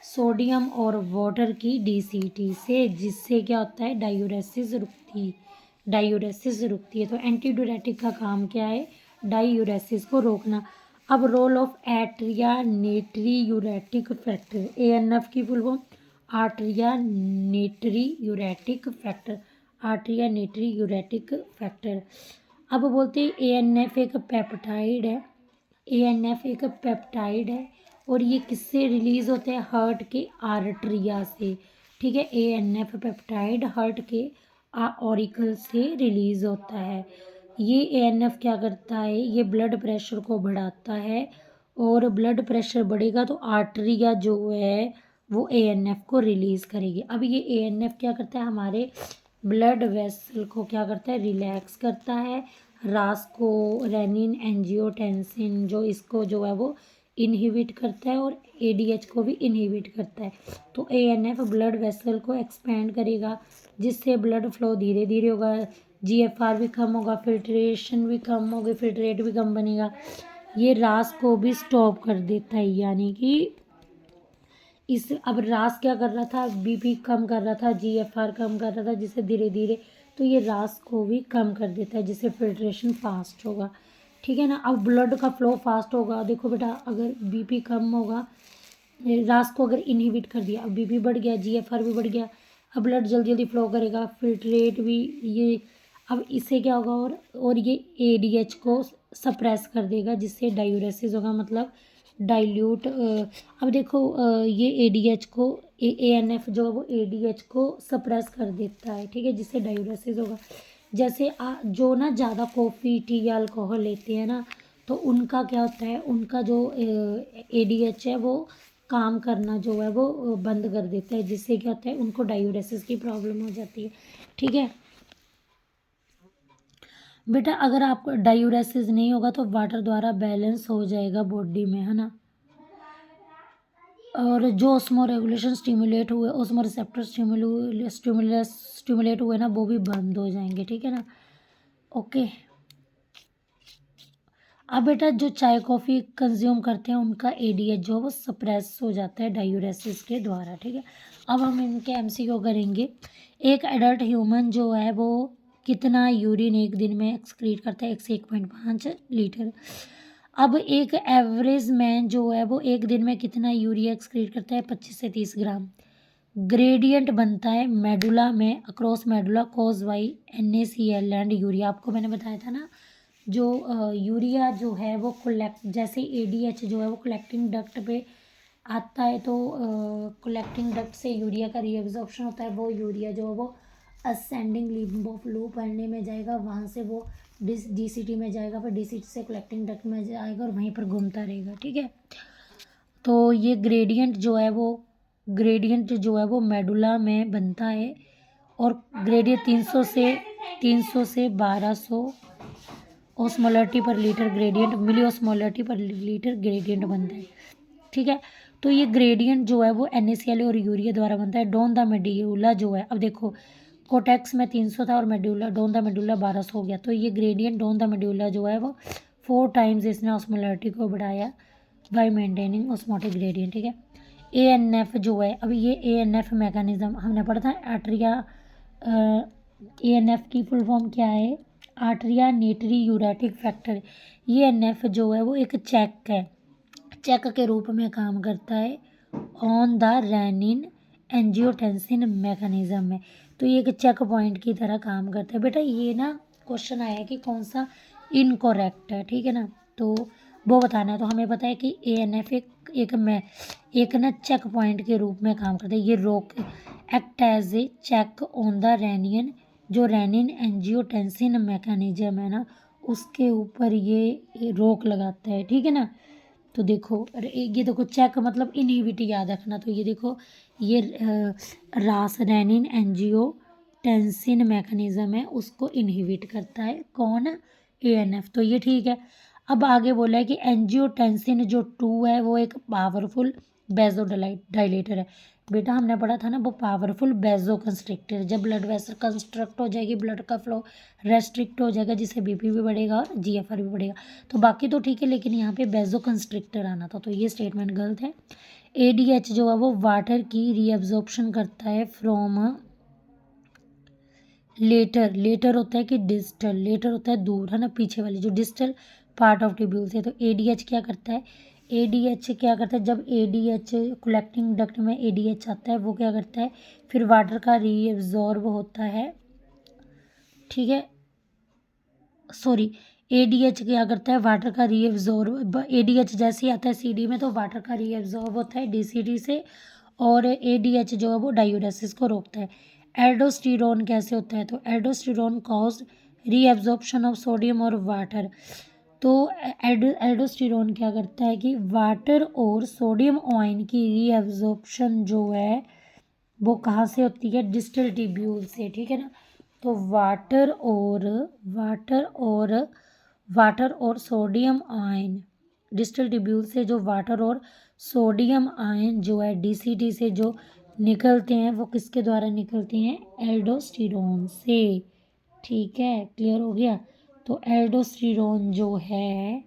सोडियम और वाटर की डीसीटी से, जिससे क्या होता है, डायूरेसिस रुकती है। तो एंटी ड्यूरेटिक का काम क्या है, डायूरेसिस को रोकना। अब role of atrial natriuretic factor, ANF की full form atrial natriuretic factor, atrial natriuretic factor. अब बोलते हैं ANF एक पेप्टाइड है, ANF एक पेप्टाइड है और ये किससे रिलीज होते हैं, हार्ट के आर्टरिया से, ठीक है। ANF पेप्टाइड हार्ट के ऑरिकल से रिलीज होता है। ये ANF क्या करता है, ये ब्लड प्रेशर को बढ़ाता है और ब्लड प्रेशर बढ़ेगा तो आर्टरिया जो है वो ANF को रिलीज करेगी। अब ये ANF क्या करता है, हमारे ब्लड वेसल को क्या करता है, रिलैक्स करता है। रास को रेनिन एंजियोटेंसिन जो इसको जो है वो इनहिबिट करता है और ADH को भी इनहिबिट करता है। तो ANF ब्लड वेसल को एक्सपेंड करेगा जिससे ब्लड फ्लो धीरे धीरे होगा, GFR भी कम होगा, फिल्ट्रेशन भी कम होगी, फिल्ट्रेट भी कम बनेगा। ये रास को भी स्टॉप कर देता है, यानी कि इस अब रास क्या कर रहा था, बीपी कम कर रहा था, GFR कम कर रहा था, जिससे धीरे धीरे तो ये रास को भी कम कर देता है जिससे फिल्ट्रेशन फास्ट होगा, ठीक है ना। अब ब्लड का फ्लो फास्ट होगा। देखो बेटा अगर बीपी कम होगा, रास को अगर इनहिबिट कर दिया, अब बीपी बढ़ गया, GFR भी बढ़ गया, अब ब्लड जल्दी जल्दी फ्लो करेगा, फिल्ट्रेट भी ये, अब इससे क्या होगा और ये ADH को सप्रेस कर देगा जिससे डायूरेसिस होगा, मतलब डाइल्यूट। अब देखो ये ADH को ANF जो है वो ADH को सप्रेस कर देता है, ठीक है, जिससे डायूरेसिस होगा। जैसे जो ना ज़्यादा कॉफ़ी टी या अल्कोहल लेते हैं ना तो उनका क्या होता है, उनका जो ADH है वो काम करना जो है वो बंद कर देता है, जिससे क्या होता है, उनको डायूरेसिस की प्रॉब्लम हो जाती है, ठीक है बेटा। अगर आपको डायूरेसिस नहीं होगा तो वाटर द्वारा बैलेंस हो जाएगा बॉडी में, है ना। और जो ऑस्मो रेगुलेशन स्टिमुलेट हुए, ऑस्मो रिसेप्टर स्टिमुलेट हुए ना वो भी बंद हो जाएंगे, ठीक है ना। ओके। अब बेटा जो चाय कॉफ़ी कंज्यूम करते हैं उनका ADH जो है वो सप्रेस हो जाता है डायूरेसिस के द्वारा, ठीक है। अब हम इनके MCQ करेंगे। एक एडल्ट ह्यूमन जो है वो कितना यूरिन एक दिन में एक्सक्रीट करता है, 1 से 1.5 लीटर। अब एक एवरेज मैन जो है वो एक दिन में कितना यूरिया एक्सक्रीट करता है, 25 से 30 ग्राम। ग्रेडियंट बनता है मेडुला में, across medulla cause by NaCl and urea. आपको मैंने बताया था ना जो यूरिया जो है वो कलेक्ट, जैसे ADH जो है वो कलेक्टिंग डक्ट पे आता है तो कलेक्टिंग डक्ट से यूरिया का रीएब्जॉर्प्शन होता है। वो यूरिया जो है वो असेंडिंग लिम्ब ऑफ लूप पढ़ने में जाएगा, वहाँ से वो DCT में जाएगा, फिर DCT से कलेक्टिंग डक्ट में जाएगा और वहीं पर घूमता रहेगा, ठीक है। तो ये ग्रेडियंट जो है वो मेडुला में बनता है और ग्रेडियंट 300 से 1200 ओस्मोलरिटी पर लीटर ग्रेडियंट, मिली ओस्मोलरिटी पर लीटर ग्रेडियंट बनता है, ठीक है। तो ये ग्रेडियंट जो है वो NaCl और यूरिया द्वारा बनता है। डॉन द मेड्यूला जो है, अब देखो कोटेक्स में 300 था और मेडुला डोन द मेडुला 1200 हो गया। तो ये ग्रेडियंट डोन द मेडुला जो है वो 4 टाइम्स इसने ऑस्मोलैरिटी को बढ़ाया बाय मेंटेनिंग ऑस्मोटिक ग्रेडियंट, ठीक है। ANF जो है, अभी ये ANF मैकेनिज्म हमने पढ़ा था आर्ट्रिया, ANF की फुल फॉर्म क्या है, आर्ट्रिया नेटरी यूरेटिक फैक्टर। ये NF जो है वो एक चेक है, चेक के रूप में काम करता है on the rennin angiotensin mechanism में। तो ये एक चेक पॉइंट की तरह काम करता है। बेटा ये ना क्वेश्चन आया है कि कौन सा इनकरेक्ट है, ठीक है ना, तो वो बताना है। तो हमें पता है कि ANF एक ना चेक पॉइंट के रूप में काम करता है। ये रोक act as a check on the renin, जो रेनिन एंजियोटेंसिन मैकेनिज्म है ना उसके ऊपर ये रोक लगाता है, ठीक है ना। तो देखो ये देखो चेक मतलब इनहिबिट याद रखना। तो ये देखो ये रास रेनिन एंजियोटेंसिन मैकेनिज्म है उसको इनहिबिट करता है कौन, ANF। तो ये ठीक है। अब आगे बोला है कि एंजियोटेंसिन जो 2 है वो एक पावरफुल डायलेटर है। बेटा हमने पढ़ा था ना वो पावरफुल बेजो कंस्ट्रिक्टर, जब ब्लड वेसल कंस्ट्रक्ट हो जाएगी ब्लड का फ्लो रेस्ट्रिक्ट हो जाएगा जिससे BP भी बढ़ेगा और GFR भी बढ़ेगा। तो बाकी तो ठीक है लेकिन यहाँ पे बेजो कंस्ट्रिक्टर आना था, तो ये स्टेटमेंट गलत है। ADH जो है वो वाटर की रीअब्जॉर्प्शन करता है फ्रॉम लेटर होता है कि डिस्टल, लेटर होता है दूर, है ना, पीछे वाली जो डिस्टल पार्ट ऑफ ट्यूब्यूल से। तो ADH क्या करता है, ADH क्या करता है, जब ADH कलेक्टिंग डक्ट में ADH आता है वो क्या करता है फिर वाटर का रीअब्जॉर्ब होता है, ठीक है, सॉरी ADH क्या करता है वाटर का रीअब्जॉर्ब, ADH जैसे ही आता है CD में तो वाटर का रीअब्जॉर्ब होता है DCD से और ADH जो है वो डायूरेसिस को रोकता है। एल्डोस्टेरोन कैसे होता है, तो aldosterone cause reabsorption of sodium और वाटर। तो एल्डोस्टेरोन क्या करता है कि वाटर और सोडियम आयन की रीअब्जॉर्प्शन जो है वो कहाँ से होती है, डिस्टल ट्यूब्यूल से, ठीक है ना। तो वाटर और सोडियम आयन डिस्टल ट्यूब्यूल से जो वाटर और सोडियम आयन जो है DCD से जो निकलते हैं वो किसके द्वारा निकलते हैं, एल्डोस्टेरोन से, ठीक है, क्लियर हो गया। तो एल्डोस्टेरोन जो है,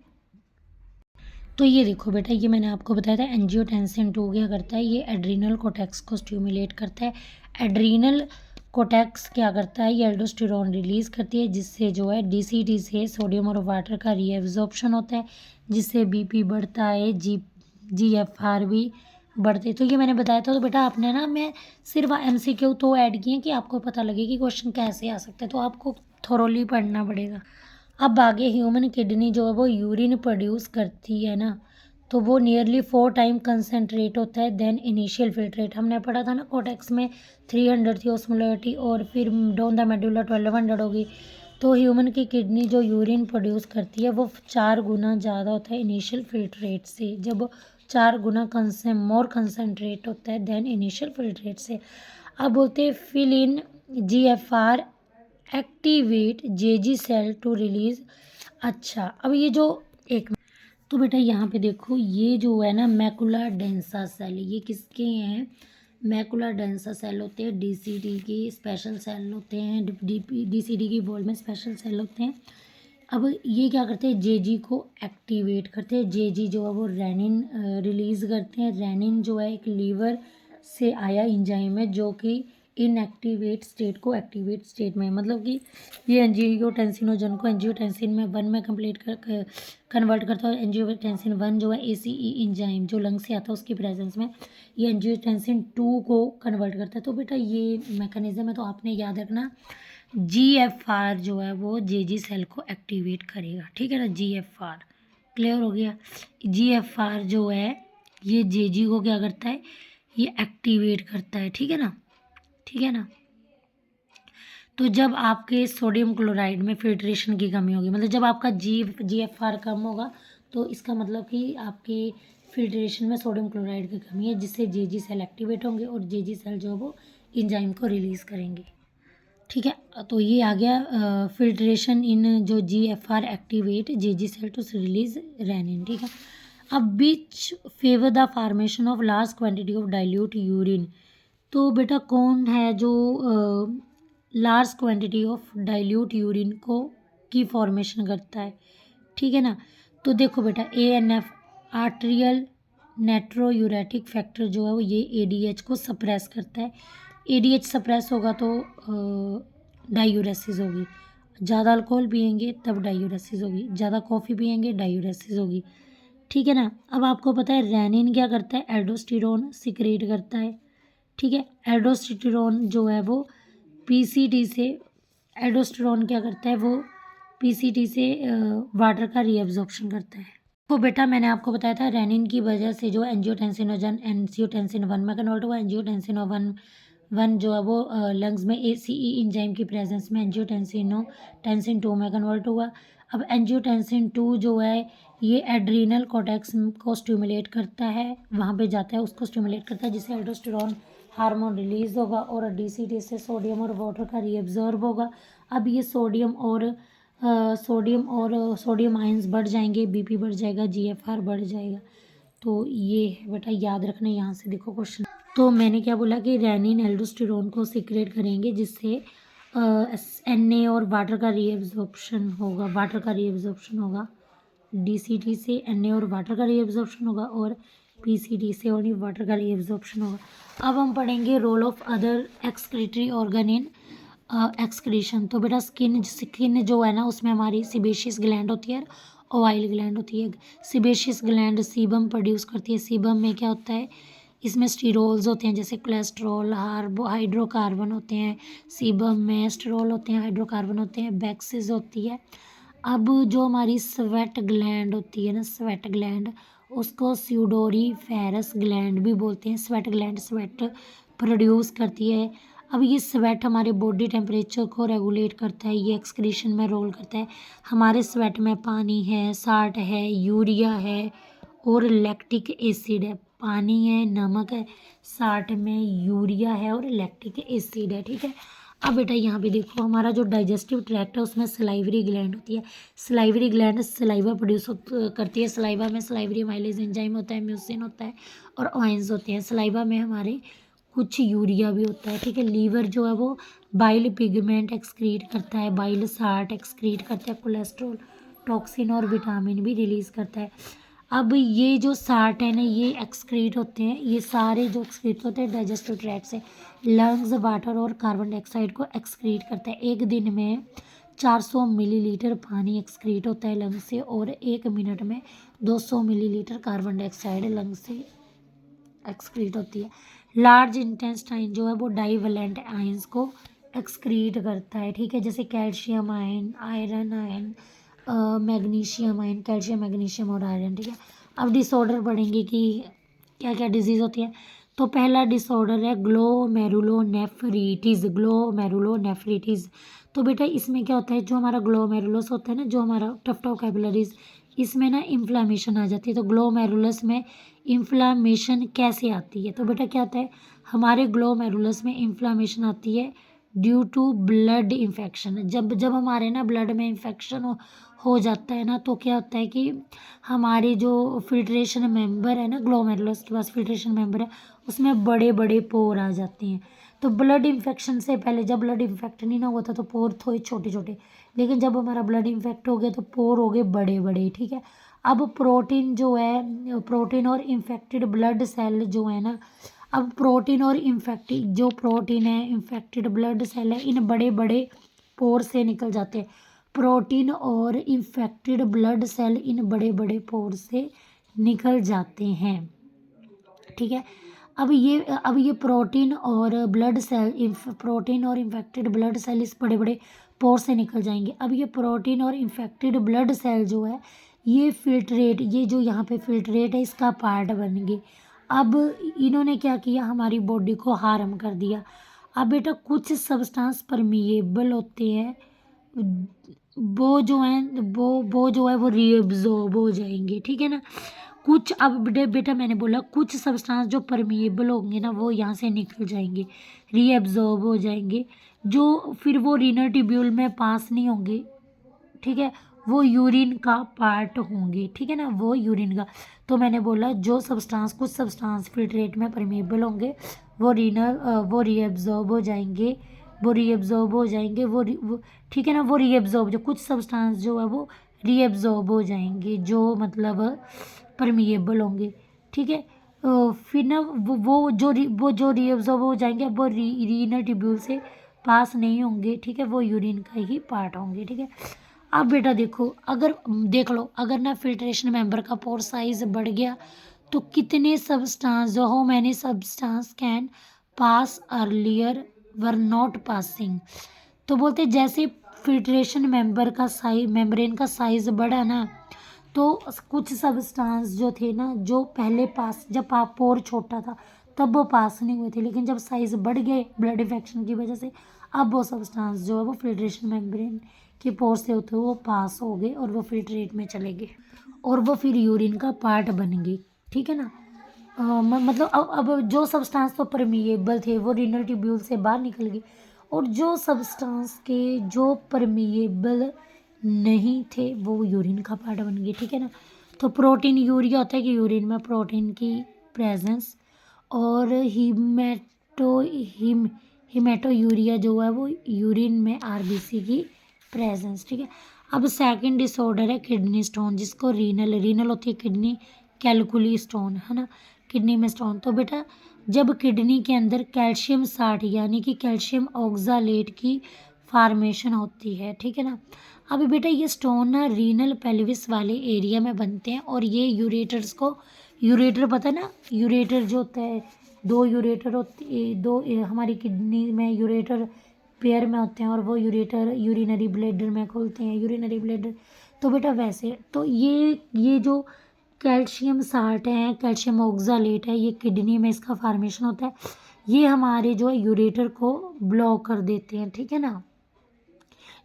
तो ये देखो बेटा ये मैंने आपको बताया था एंजियोटेंसिन 2 क्या करता है, ये एड्रीनल कोटेक्स को स्टिमुलेट करता है। एड्रीनल कोटेक्स क्या करता है, ये एल्डोस्टेरोन रिलीज करती है जिससे जो है DCD से सोडियम और वाटर का रीएब्जॉर्प्शन होता है जिससे BP बढ़ता है, GFR भी बढ़ते हैं। तो ये मैंने बताया था। तो बेटा आपने ना मैं सिर्फ MCQ तो ऐड किए कि आपको पता लगे कि क्वेश्चन कैसे आ सकता है, तो आपको थोरोली पढ़ना पड़ेगा। अब आगे ह्यूमन किडनी जो है वो यूरिन प्रोड्यूस करती है ना, तो वो नियरली 4 टाइम कंसनट्रेट होता है देन इनिशियल फिल्ट्रेट। हमने पढ़ा था ना कोटेक्स में 300 थी ऑस्मोलैरिटी और फिर डाउन द मेडुला 1200 होगी। तो ह्यूमन की किडनी जो यूरिन प्रोड्यूस करती है वो 4 गुना ज़्यादा होता है इनिशियल फिल्ट्रेट से, जब 4 गुना मोर कंसनट्रेट होता है देन इनिशियल फिल्ट्रेट से। अब बोलते हैं fill in GFR activate JG cell to release. अच्छा अब ये जो एक, तो बेटा यहाँ पे देखो ये जो है ना मैकुला डेंसा सेल, ये किसके हैं, मैकुला डेंसा सेल होते हैं, DCD की स्पेशल सेल होते हैं, DCD की वॉल में स्पेशल सेल होते हैं। अब ये क्या करते हैं JG को एक्टिवेट करते हैं। JG जो है वो रेनिन रिलीज़ करते हैं। रेनिन जो है एक लीवर से आया इंजाइम है जो कि इनएक्टिवेट स्टेट को एक्टिवेट स्टेट में, मतलब कि ये एंजियोटेंसिनोजन को एंजियोटेंसिन में 1 में कन्वर्ट करता है। एंजियोटेंसिन 1 जो है ACE इंजाइम जो लंग से आता है उसकी प्रेजेंस में ये एंजियोटेंसिन 2 को कन्वर्ट करता है। तो बेटा ये मैकेनिज्म है, तो आपने याद रखना GFR जो है वो JG सेल को एक्टिवेट करेगा, ठीक है ना, GFR क्लियर हो गया। GFR जो है ये JG को क्या करता है, ये एक्टिवेट करता है, ठीक है ना, ठीक है ना। तो जब आपके सोडियम क्लोराइड में फिल्ट्रेशन की कमी होगी, मतलब जब आपका GFR कम होगा तो इसका मतलब कि आपके फिल्ट्रेशन में सोडियम क्लोराइड की कमी है जिससे JG सेल एक्टिवेट होंगे और JG सेल जो है वो इंजाइम को रिलीज़ करेंगे, ठीक है। तो ये आ गया फिल्ट्रेशन इन जो GFR activate JG cell to release renin, ठीक है। अब which favour the formation of large quantity of dilute urine, तो बेटा कौन है जो large quantity of dilute urine को की फॉर्मेशन करता है, ठीक है ना। तो देखो बेटा ANF आर्टेरियल नेट्रोयूरेटिक फैक्टर जो है वो ये ADH को सप्रेस करता है। ADH सप्रेस होगा तो डायूरेसिस होगी। ज़्यादा अल्कोहल पियेंगे तब डायूरेसिस होगी, ज़्यादा कॉफ़ी पियेंगे डायूरेसिस होगी, ठीक है ना। अब आपको पता है रेनिन क्या करता है, एल्डोस्टेरोन सिक्रेट करता है, ठीक है। एल्डोस्टेरोन जो है वो PCT से, एल्डोस्टेरोन क्या करता है वो PCT से वाटर का रीअब्जॉर्प्शन करता है। तो बेटा मैंने आपको बताया था रेनिन की वजह से जो एंजियोटेंसिनोजन एंजियोटेंसिन 1 में कन्वर्ट हुआ, एंजियोटेंसिन 1 जो है वो लंग्स में ACE इंजाइम की प्रेजेंस में टेंसिन 2 में कन्वर्ट हुआ। अब एंजियोटेंसिन 2 जो है ये एड्रीनल कॉर्टेक्स को स्टिमुलेट करता है, वहाँ पे जाता है, उसको स्टिमुलेट करता है जिससे एल्डोस्टेरोन हार्मोन रिलीज होगा और DCT से सोडियम और वाटर का रीअब्जॉर्ब होगा। अब ये सोडियम आयंस बढ़ जाएंगे, BP बढ़ जाएगा, GFR बढ़ जाएगा। तो ये है बेटा, याद रखना, यहाँ से देखो क्वेश्चन। तो मैंने क्या बोला कि रेनिन एल्डोस्टेरोन को सीक्रेट करेंगे जिससे Na और वाटर का रीअब्जॉर्प्शन होगा, DCT से Na और वाटर का रीअब्जॉर्प्शन होगा और PCT से और वाटर का रीअब्जॉर्प्शन होगा। अब हम पढ़ेंगे role of other excretory organ in excretion. तो बेटा स्किन जो है ना उसमें हमारी सिबेशियस ग्लैंड होती है, ऑयल ग्लैंड होती है। सिबेशियस ग्लैंड सीबम प्रोड्यूस करती है। सीबम में क्या होता है, इसमें स्टीरोल्स होते हैं जैसे कोलेस्ट्रॉल, हाइड्रोकार्बन होते हैं। सीबम में स्टेरोल होते हैं, हाइड्रोकार्बन होते हैं, बैक्सीज होती है। अब जो हमारी स्वेट ग्लैंड होती है ना, स्वेट ग्लैंड, उसको स्यूडोरीफेरस ग्लैंड भी बोलते हैं। स्वेट ग्लैंड स्वेट प्रोड्यूस करती है। अब ये स्वेट हमारे बॉडी टेम्परेचर को रेगुलेट करता है, ये एक्सक्रीशन में रोल करता है। हमारे स्वेट में पानी है, साल्ट है, यूरिया है और लैक्टिक एसिड है। पानी है, नमक है, साल्ट में यूरिया है और लैक्टिक एसिड है, ठीक है। अब बेटा यहाँ पे देखो हमारा जो डाइजेस्टिव ट्रैक्ट है उसमें सलाइवरी ग्लैंड होती है। सलाइवरी ग्लैंड सलाइवा प्रोड्यूस करती है। सलाइवा में सलाइवरी माइलेज एंजाइम होता है, म्यूसिन होता है और ऑयंस होते हैं। सलाइवा में हमारे कुछ यूरिया भी होता है, ठीक है। लीवर जो है वो बाइल पिगमेंट एक्सक्रीट करता है, बाइल साल्ट एक्सक्रीट करता है, कोलेस्ट्रॉल, टॉक्सिन और विटामिन भी रिलीज करता है। अब ये जो साल्ट है ना ये एक्सक्रीट होते हैं, ये सारे जो एक्सक्रीट होते हैं डाइजेस्टिव ट्रैक्ट से। लंग्स वाटर और कार्बन डाइऑक्साइड को एक्सक्रीट करता है। एक दिन में 400 मिलीलीटर पानी एक्सक्रीट होता है लंग्स से और 1 मिनट में 200 मिलीलीटर कार्बन डाइऑक्साइड लंग्स से एक्सक्रीट होती है। लार्ज इंटेस्टाइन जो है वो डाइवेलेंट आयंस को एक्सक्रीट करता है, ठीक है, जैसे calcium ion, iron ion, magnesium ion, calcium magnesium और आयरन, ठीक है। अब डिसऑर्डर पढ़ेंगे कि क्या क्या डिजीज़ होती है। तो पहला डिसऑर्डर है ग्लोमेरुलोनेफ्रिटिस। तो बेटा इसमें क्या होता है, जो हमारा ग्लोमेरुलस होता है ना, जो हमारा टफ्ट ऑफ कैपिलरीज, इसमें ना इन्फ्लामेशन आ जाती है। तो ग्लोमेरुलस में इन्फ्लामेशन कैसे आती है, तो बेटा क्या होता है, हमारे ग्लोमेरुलस में इन्फ्लामेशन आती है ड्यू टू ब्लड इन्फेक्शन। जब जब हमारे ना ब्लड में इन्फेक्शन हो जाता है ना तो क्या होता है कि हमारे जो फिल्ट्रेशन मेंबर है ना, ग्लोमेरुलस के पास फिल्ट्रेशन मेंबर है, उसमें बड़े बड़े पोर आ जाते हैं। तो ब्लड इन्फेक्शन से पहले, जब ब्लड इन्फेक्ट नहीं ना हुआ था तो पोर थे छोटे छोटे, लेकिन जब हमारा ब्लड इन्फेक्ट हो गया तो पोर हो गए बड़े बड़े, ठीक है। अब प्रोटीन जो है, प्रोटीन और इन्फेक्टेड ब्लड सेल जो है ना, अब प्रोटीन और इन्फेक्टेड जो प्रोटीन है, इन्फेक्टेड ब्लड सेल है, इन बड़े बड़े पोर से निकल जाते हैं। प्रोटीन और इन्फेक्टेड ब्लड सेल इन बड़े बड़े पोर से निकल जाते हैं, ठीक है। अब ये प्रोटीन और इन्फेक्टेड ब्लड सेल इस बड़े बड़े पोर से निकल जाएंगे। अब ये प्रोटीन और इन्फेक्टेड ब्लड सेल जो है ये फिल्ट्रेट, ये जो यहाँ पे फिल्ट्रेट है इसका पार्ट बनेंगे। अब इन्होंने क्या किया, हमारी बॉडी को हार्म कर दिया। अब बेटा कुछ सब्सटेंस परमिएबल होते हैं, वो जो है वो रीअब्जॉर्ब हो जाएंगे, ठीक है ना। कुछ, अब बेटा मैंने बोला कुछ सब्सटेंस जो परमिएबल होंगे ना वो यहाँ से निकल जाएंगे, रीअब्जॉर्ब हो जाएंगे, जो फिर वो रीनल ट्यूब्यूल में पास नहीं होंगे, ठीक है, वो यूरिन का पार्ट होंगे, ठीक है ना, वो यूरिन का। तो मैंने बोला जो सब्सटेंस, कुछ सब्सटेंस फिल्ट्रेट में परमिएबल होंगे वो रीअब्जॉर्ब हो जाएंगे वो रीएब्जॉर्ब हो जाएंगे, वो ठीक है ना, वो रीएब्जॉर्ब, जो कुछ सब्सटेंस जो है वो रीएब्जॉर्ब हो जाएंगे, जो मतलब परमिएबल होंगे, ठीक है। फिर ना वो जो रीएब्जॉर्ब हो जाएंगे, अब वो रीनल ट्यूब्यूल से पास नहीं होंगे, ठीक है, वो यूरिन का ही पार्ट होंगे, ठीक है। अब बेटा देखो, अगर देख लो, अगर ना फिल्ट्रेशन मेंबर का पोर साइज बढ़ गया तो कितने सब्सटेंस, जो how many substance can pass earlier were not passing. तो बोलते जैसे फिल्ट्रेशन मेंबर का साइज, मेम्ब्रेन का साइज बढ़ा ना, तो कुछ सब्सटेंस जो थे ना, जो पहले पास, जब पोर छोटा था तब वो पास नहीं हुए थे, लेकिन जब साइज बढ़ गए ब्लड इन्फेक्शन की वजह से, अब वो सब्सटेंस जो है वो फिल्ट्रेशन मेम्ब्रेन के पोर से होते हुए वो पास हो गए और वो फिल्ट्रेट में चले गए और वो फिर यूरिन का पार्ट बन गए, ठीक है ना। मतलब अब जो सब्सटेंस तो परमिएबल थे वो रीनल ट्यूब्यूल से बाहर निकल गए, और जो सब्सटेंस के जो परमिएबल नहीं थे वो यूरिन का पार्ट बन गए, ठीक है ना। तो प्रोटीन यूरिया होता है कि यूरिन में प्रोटीन की प्रेजेंस, और हीमेटो यूरिया जो है वो यूरिन में आरबीसी की प्रेजेंस, ठीक है। अब सेकंड डिसऑर्डर है किडनी स्टोन, जिसको रीनल होती है किडनी, कैलकुली स्टोन, है ना, किडनी में स्टोन। तो बेटा जब किडनी के अंदर कैल्शियम 60 यानी कि कैल्शियम ऑक्सालेट की फार्मेशन होती है, ठीक है ना। अभी बेटा ये स्टोन ना रीनल पेल्विस वाले एरिया में बनते हैं, और ये यूरेटर्स को, यूरेटर पता है ना, यूरेटर जो होता है, दो यूरेटर होती, हमारी किडनी में यूरेटर पेयर में होते हैं, और वो यूरेटर यूरिनरी ब्लैडर में खुलते हैं, यूरिनरी ब्लैडर। तो बेटा वैसे तो ये जो कैल्शियम 60 है, कैल्शियम ऑक्सालेट है, ये किडनी में इसका फार्मेशन होता है, ये हमारे जो है यूरेटर को ब्लॉक कर देते हैं, ठीक है ना।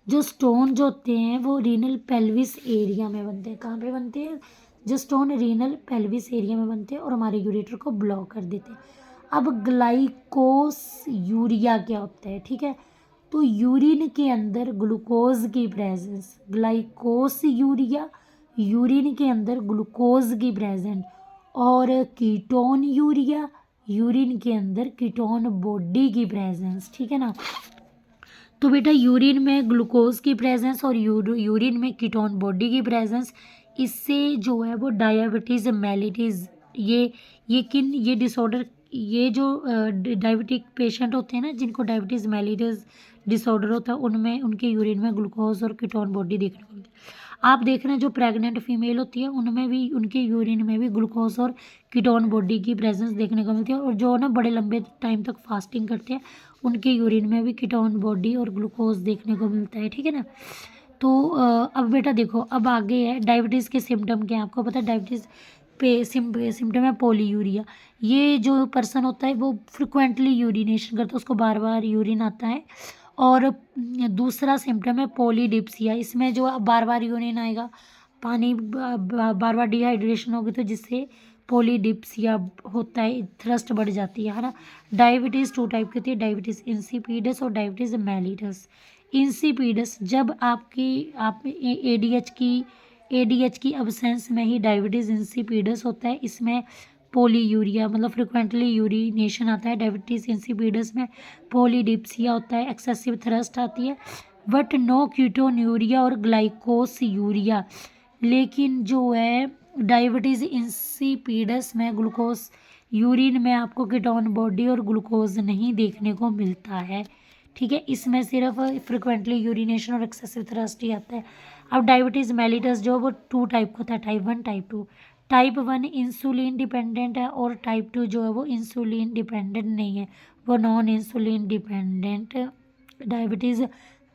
जो स्टोन जो होते हैं वो रीनल पेल्विस एरिया में बनते हैं, कहाँ पे बनते हैं, जो स्टोन रीनल पेल्विस एरिया में बनते हैं और हमारे यूरेटर को ब्लॉक कर देते हैं। अब ग्लाइकोस यूरिया क्या होता है, ठीक है। तो यूरिन के अंदर ग्लूकोज की प्रेजेंस, ग्लाइकोस यूरिया, यूरिन के अंदर ग्लूकोज की प्रेजेंस, और कीटोन यूरिया, यूरिन के अंदर कीटोन बॉडी की प्रेजेंस, ठीक है ना। तो बेटा यूरिन में ग्लूकोज की प्रेजेंस और यूरिन में कीटोन बॉडी की प्रेजेंस, इससे जो है वो डायबिटीज़ मेलिटस, ये डिसऑर्डर, ये जो डायबिटिक पेशेंट होते हैं ना, जिनको डायबिटीज़ मेलिटस डिसऑर्डर होता है, उनमें उनके यूरिन में ग्लूकोज और कीटोन बॉडी देखने को मिलती है। आप देख रहे हैं जो प्रेग्नेंट फीमेल होती है उनमें भी, उनके यूरिन में भी ग्लूकोज और कीटोन बॉडी की प्रेजेंस देखने को मिलती है, और जो ना बड़े लंबे टाइम तक फास्टिंग करते हैं उनके यूरिन में भी कीटोन बॉडी और ग्लूकोज देखने को मिलता है, ठीक है ना। तो अब बेटा देखो, अब आगे है डायबिटीज़ के सिम्टम क्या है, आपको पता है डायबिटीज़ पे सिम्टम है पोलीयूरिया। ये जो पर्सन होता है वो फ्रिक्वेंटली यूरिनेशन करता है, उसको बार बार यूरिन आता है। और दूसरा सिम्टम है पोलीडिप्सिया, इसमें जो बार बार यूरिन आएगा, पानी बार बार डिहाइड्रेशन होगी, तो जिससे पोलीडिप्सिया होता है, थ्रस्ट बढ़ जाती है ना। डायबिटीज़ 2 टाइप की होती है, डायबिटीज़ इंसिपिडस और डायबिटीज़ मेलिटस। इंसिपिडस जब आप एडीएच की अब्सेंस में ही डायबिटीज़ इंसिपिडस होता है, इसमें पोलीयूरिया मतलब फ्रिक्वेंटली यूरिनेशन आता है। डायबिटीज़ इंसिपिडस में पोलीडिप्सिया होता है, एक्सेसिव थ्रस्ट आती है, बट नो कीटोन्यूरिया और ग्लाइकोस यूरिया। लेकिन जो है डायबिटीज़ इंसिपिडस में ग्लूकोज, यूरिन में आपको कीटोन बॉडी और ग्लूकोज नहीं देखने को मिलता है, ठीक है। इसमें सिर्फ फ्रिक्वेंटली यूरिनेशन और एक्सेसिव थ्रस्ट ही आता है। अब डायबिटीज़ मेलिटस जो वो 2 टाइप का होता है, type 1 type 2। Type 1 insulin dependent है, और टाइप 2 जो है वो इंसुलिन डिपेंडेंट नहीं है, वो non insulin dependent diabetes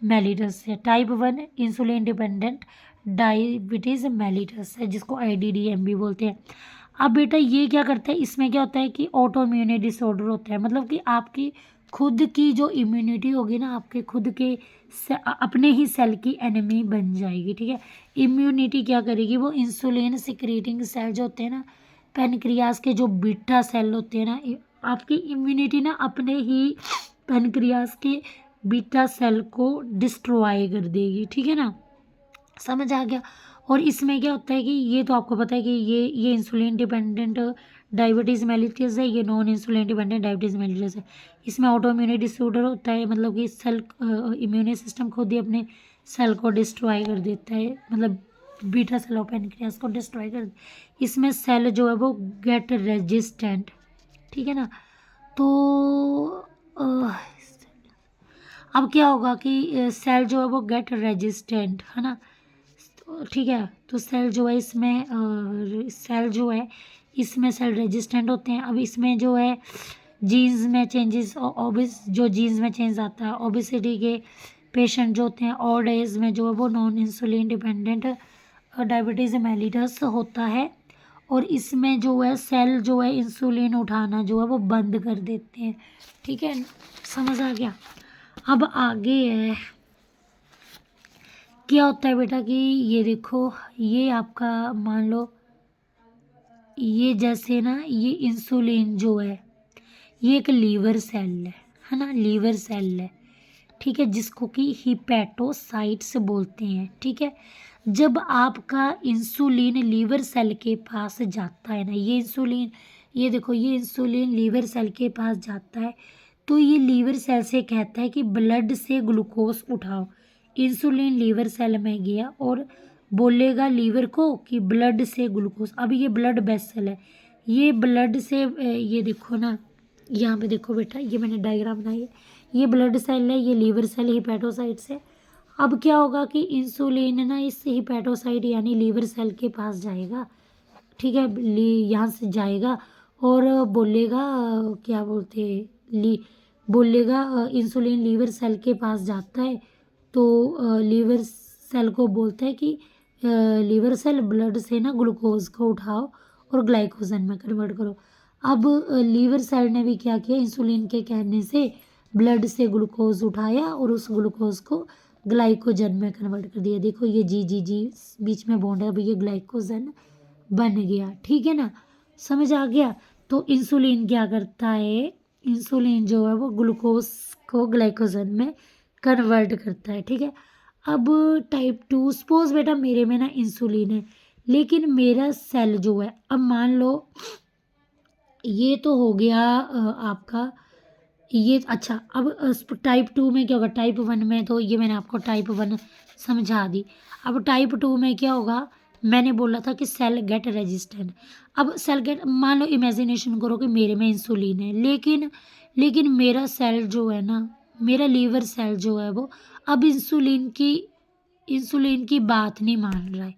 mellitus है। Type 1 insulin dependent diabetes mellitus है, जिसको IDDM भी बोलते हैं। अब बेटा ये क्या करता है, इसमें क्या होता है कि ऑटोइम्यून डिसऑर्डर होता है, मतलब कि आपकी खुद की जो इम्यूनिटी होगी ना, आपके खुद के अपने ही सेल की एनिमी बन जाएगी, ठीक है। इम्यूनिटी क्या करेगी, वो इंसुलिन सिक्रीटिंग सेल जो होते हैं ना, पेनक्रियास के जो बीटा सेल होते हैं ना, आपकी इम्यूनिटी ना अपने ही पेनक्रियास के बीटा सेल को डिस्ट्रॉय कर देगी, ठीक है ना, समझ आ गया। और इसमें क्या होता है कि ये तो आपको पता है कि ये इंसुलिन डिपेंडेंट डायबिटीज़ मेलिटस है, ये non insulin dependent diabetes mellitus है। इसमें ऑटो इम्यूनिटी डिसऑर्डर होता है, मतलब कि सेल इम्यून सिस्टम खुद ही अपने सेल को डिस्ट्रॉय कर देता है, मतलब बीटा सेल ऑफ पैनक्रियास को डिस्ट्रॉय कर। इसमें सेल जो है वो गेट रेजिस्टेंट, ठीक है ना। तो अब क्या होगा कि सेल जो है वो गेट रेजिस्टेंट, है ना, ठीक है। तो सेल जो है इसमें सेल जो है इसमें सेल रेजिस्टेंट होते हैं। अब इसमें जो है जीन्स में चेंजेस, ओबिस जो जीन्स में चेंज आता है, ओबिसिटी के पेशेंट जो होते हैं ओल्ड एज में जो है वो non insulin dependent diabetes mellitus होता है। और इसमें जो है सेल जो है इंसुलिन उठाना जो है वो बंद कर देते हैं, ठीक है, समझ आ गया। अब आगे है क्या होता है बेटा कि ये देखो, ये आपका मान लो ये जैसे ना, ये इंसुलिन जो है ये एक लीवर सेल है ना, लीवर सेल है, ठीक है, जिसको कि हिपैटोसाइट्स बोलते हैं, ठीक है। जब आपका इंसुलिन लीवर सेल के पास जाता है ना, ये इंसुलिन, ये देखो ये इंसुलिन लीवर सेल के पास जाता है, तो ये लीवर सेल से कहता है कि ब्लड से ग्लूकोज उठाओ। इंसुलिन लीवर सेल में गया और बोलेगा लीवर को कि ब्लड से ग्लूकोज। अब ये ब्लड वेसल है, ये ब्लड से ये देखो ना, यहाँ पे देखो बेटा, ये मैंने डायग्राम बनाई है, ये ब्लड सेल है, ये लीवर सेल हिपैटोसाइट्स है। अब क्या होगा कि इंसुलिन ना इस हिपैटोसाइट यानी लीवर सेल के पास जाएगा, ठीक है, यहाँ से जाएगा और बोलेगा क्या बोलते हैं, बोलेगा इंसुलिन लीवर सेल के पास जाता है, तो लीवर सेल को बोलता है कि लीवर सेल ब्लड से ना ग्लूकोज को उठाओ और ग्लाइकोजन में कन्वर्ट करो। अब लीवर सेल ने भी क्या किया, इंसुलिन के कहने से ब्लड से ग्लूकोज उठाया और उस ग्लूकोज को ग्लाइकोजन में कन्वर्ट कर दिया। देखो ये जी जी जी बीच में बॉन्ड है, अब ये ग्लाइकोजन बन गया, ठीक है ना, समझ आ गया। तो इंसुलिन क्या करता है, इंसुलिन जो है वो ग्लूकोज को ग्लाइकोजन में कन्वर्ट करता है, ठीक है। अब टाइप 2, सपोज बेटा मेरे में ना इंसुलिन है, लेकिन मेरा सेल जो है, अब मान लो ये तो हो गया आपका ये, अच्छा अब टाइप 2 में क्या होगा, टाइप 1 में तो ये मैंने आपको टाइप 1 समझा दी। अब टाइप 2 में क्या होगा, मैंने बोला था कि सेल गेट रेजिस्टेंट। अब सेल गेट, मान लो इमेजिनेशन करो कि मेरे में इंसुलिन है, लेकिन मेरा सेल जो है ना, मेरा लीवर सेल जो है वो अब इंसुलिन की बात नहीं मान रहा है,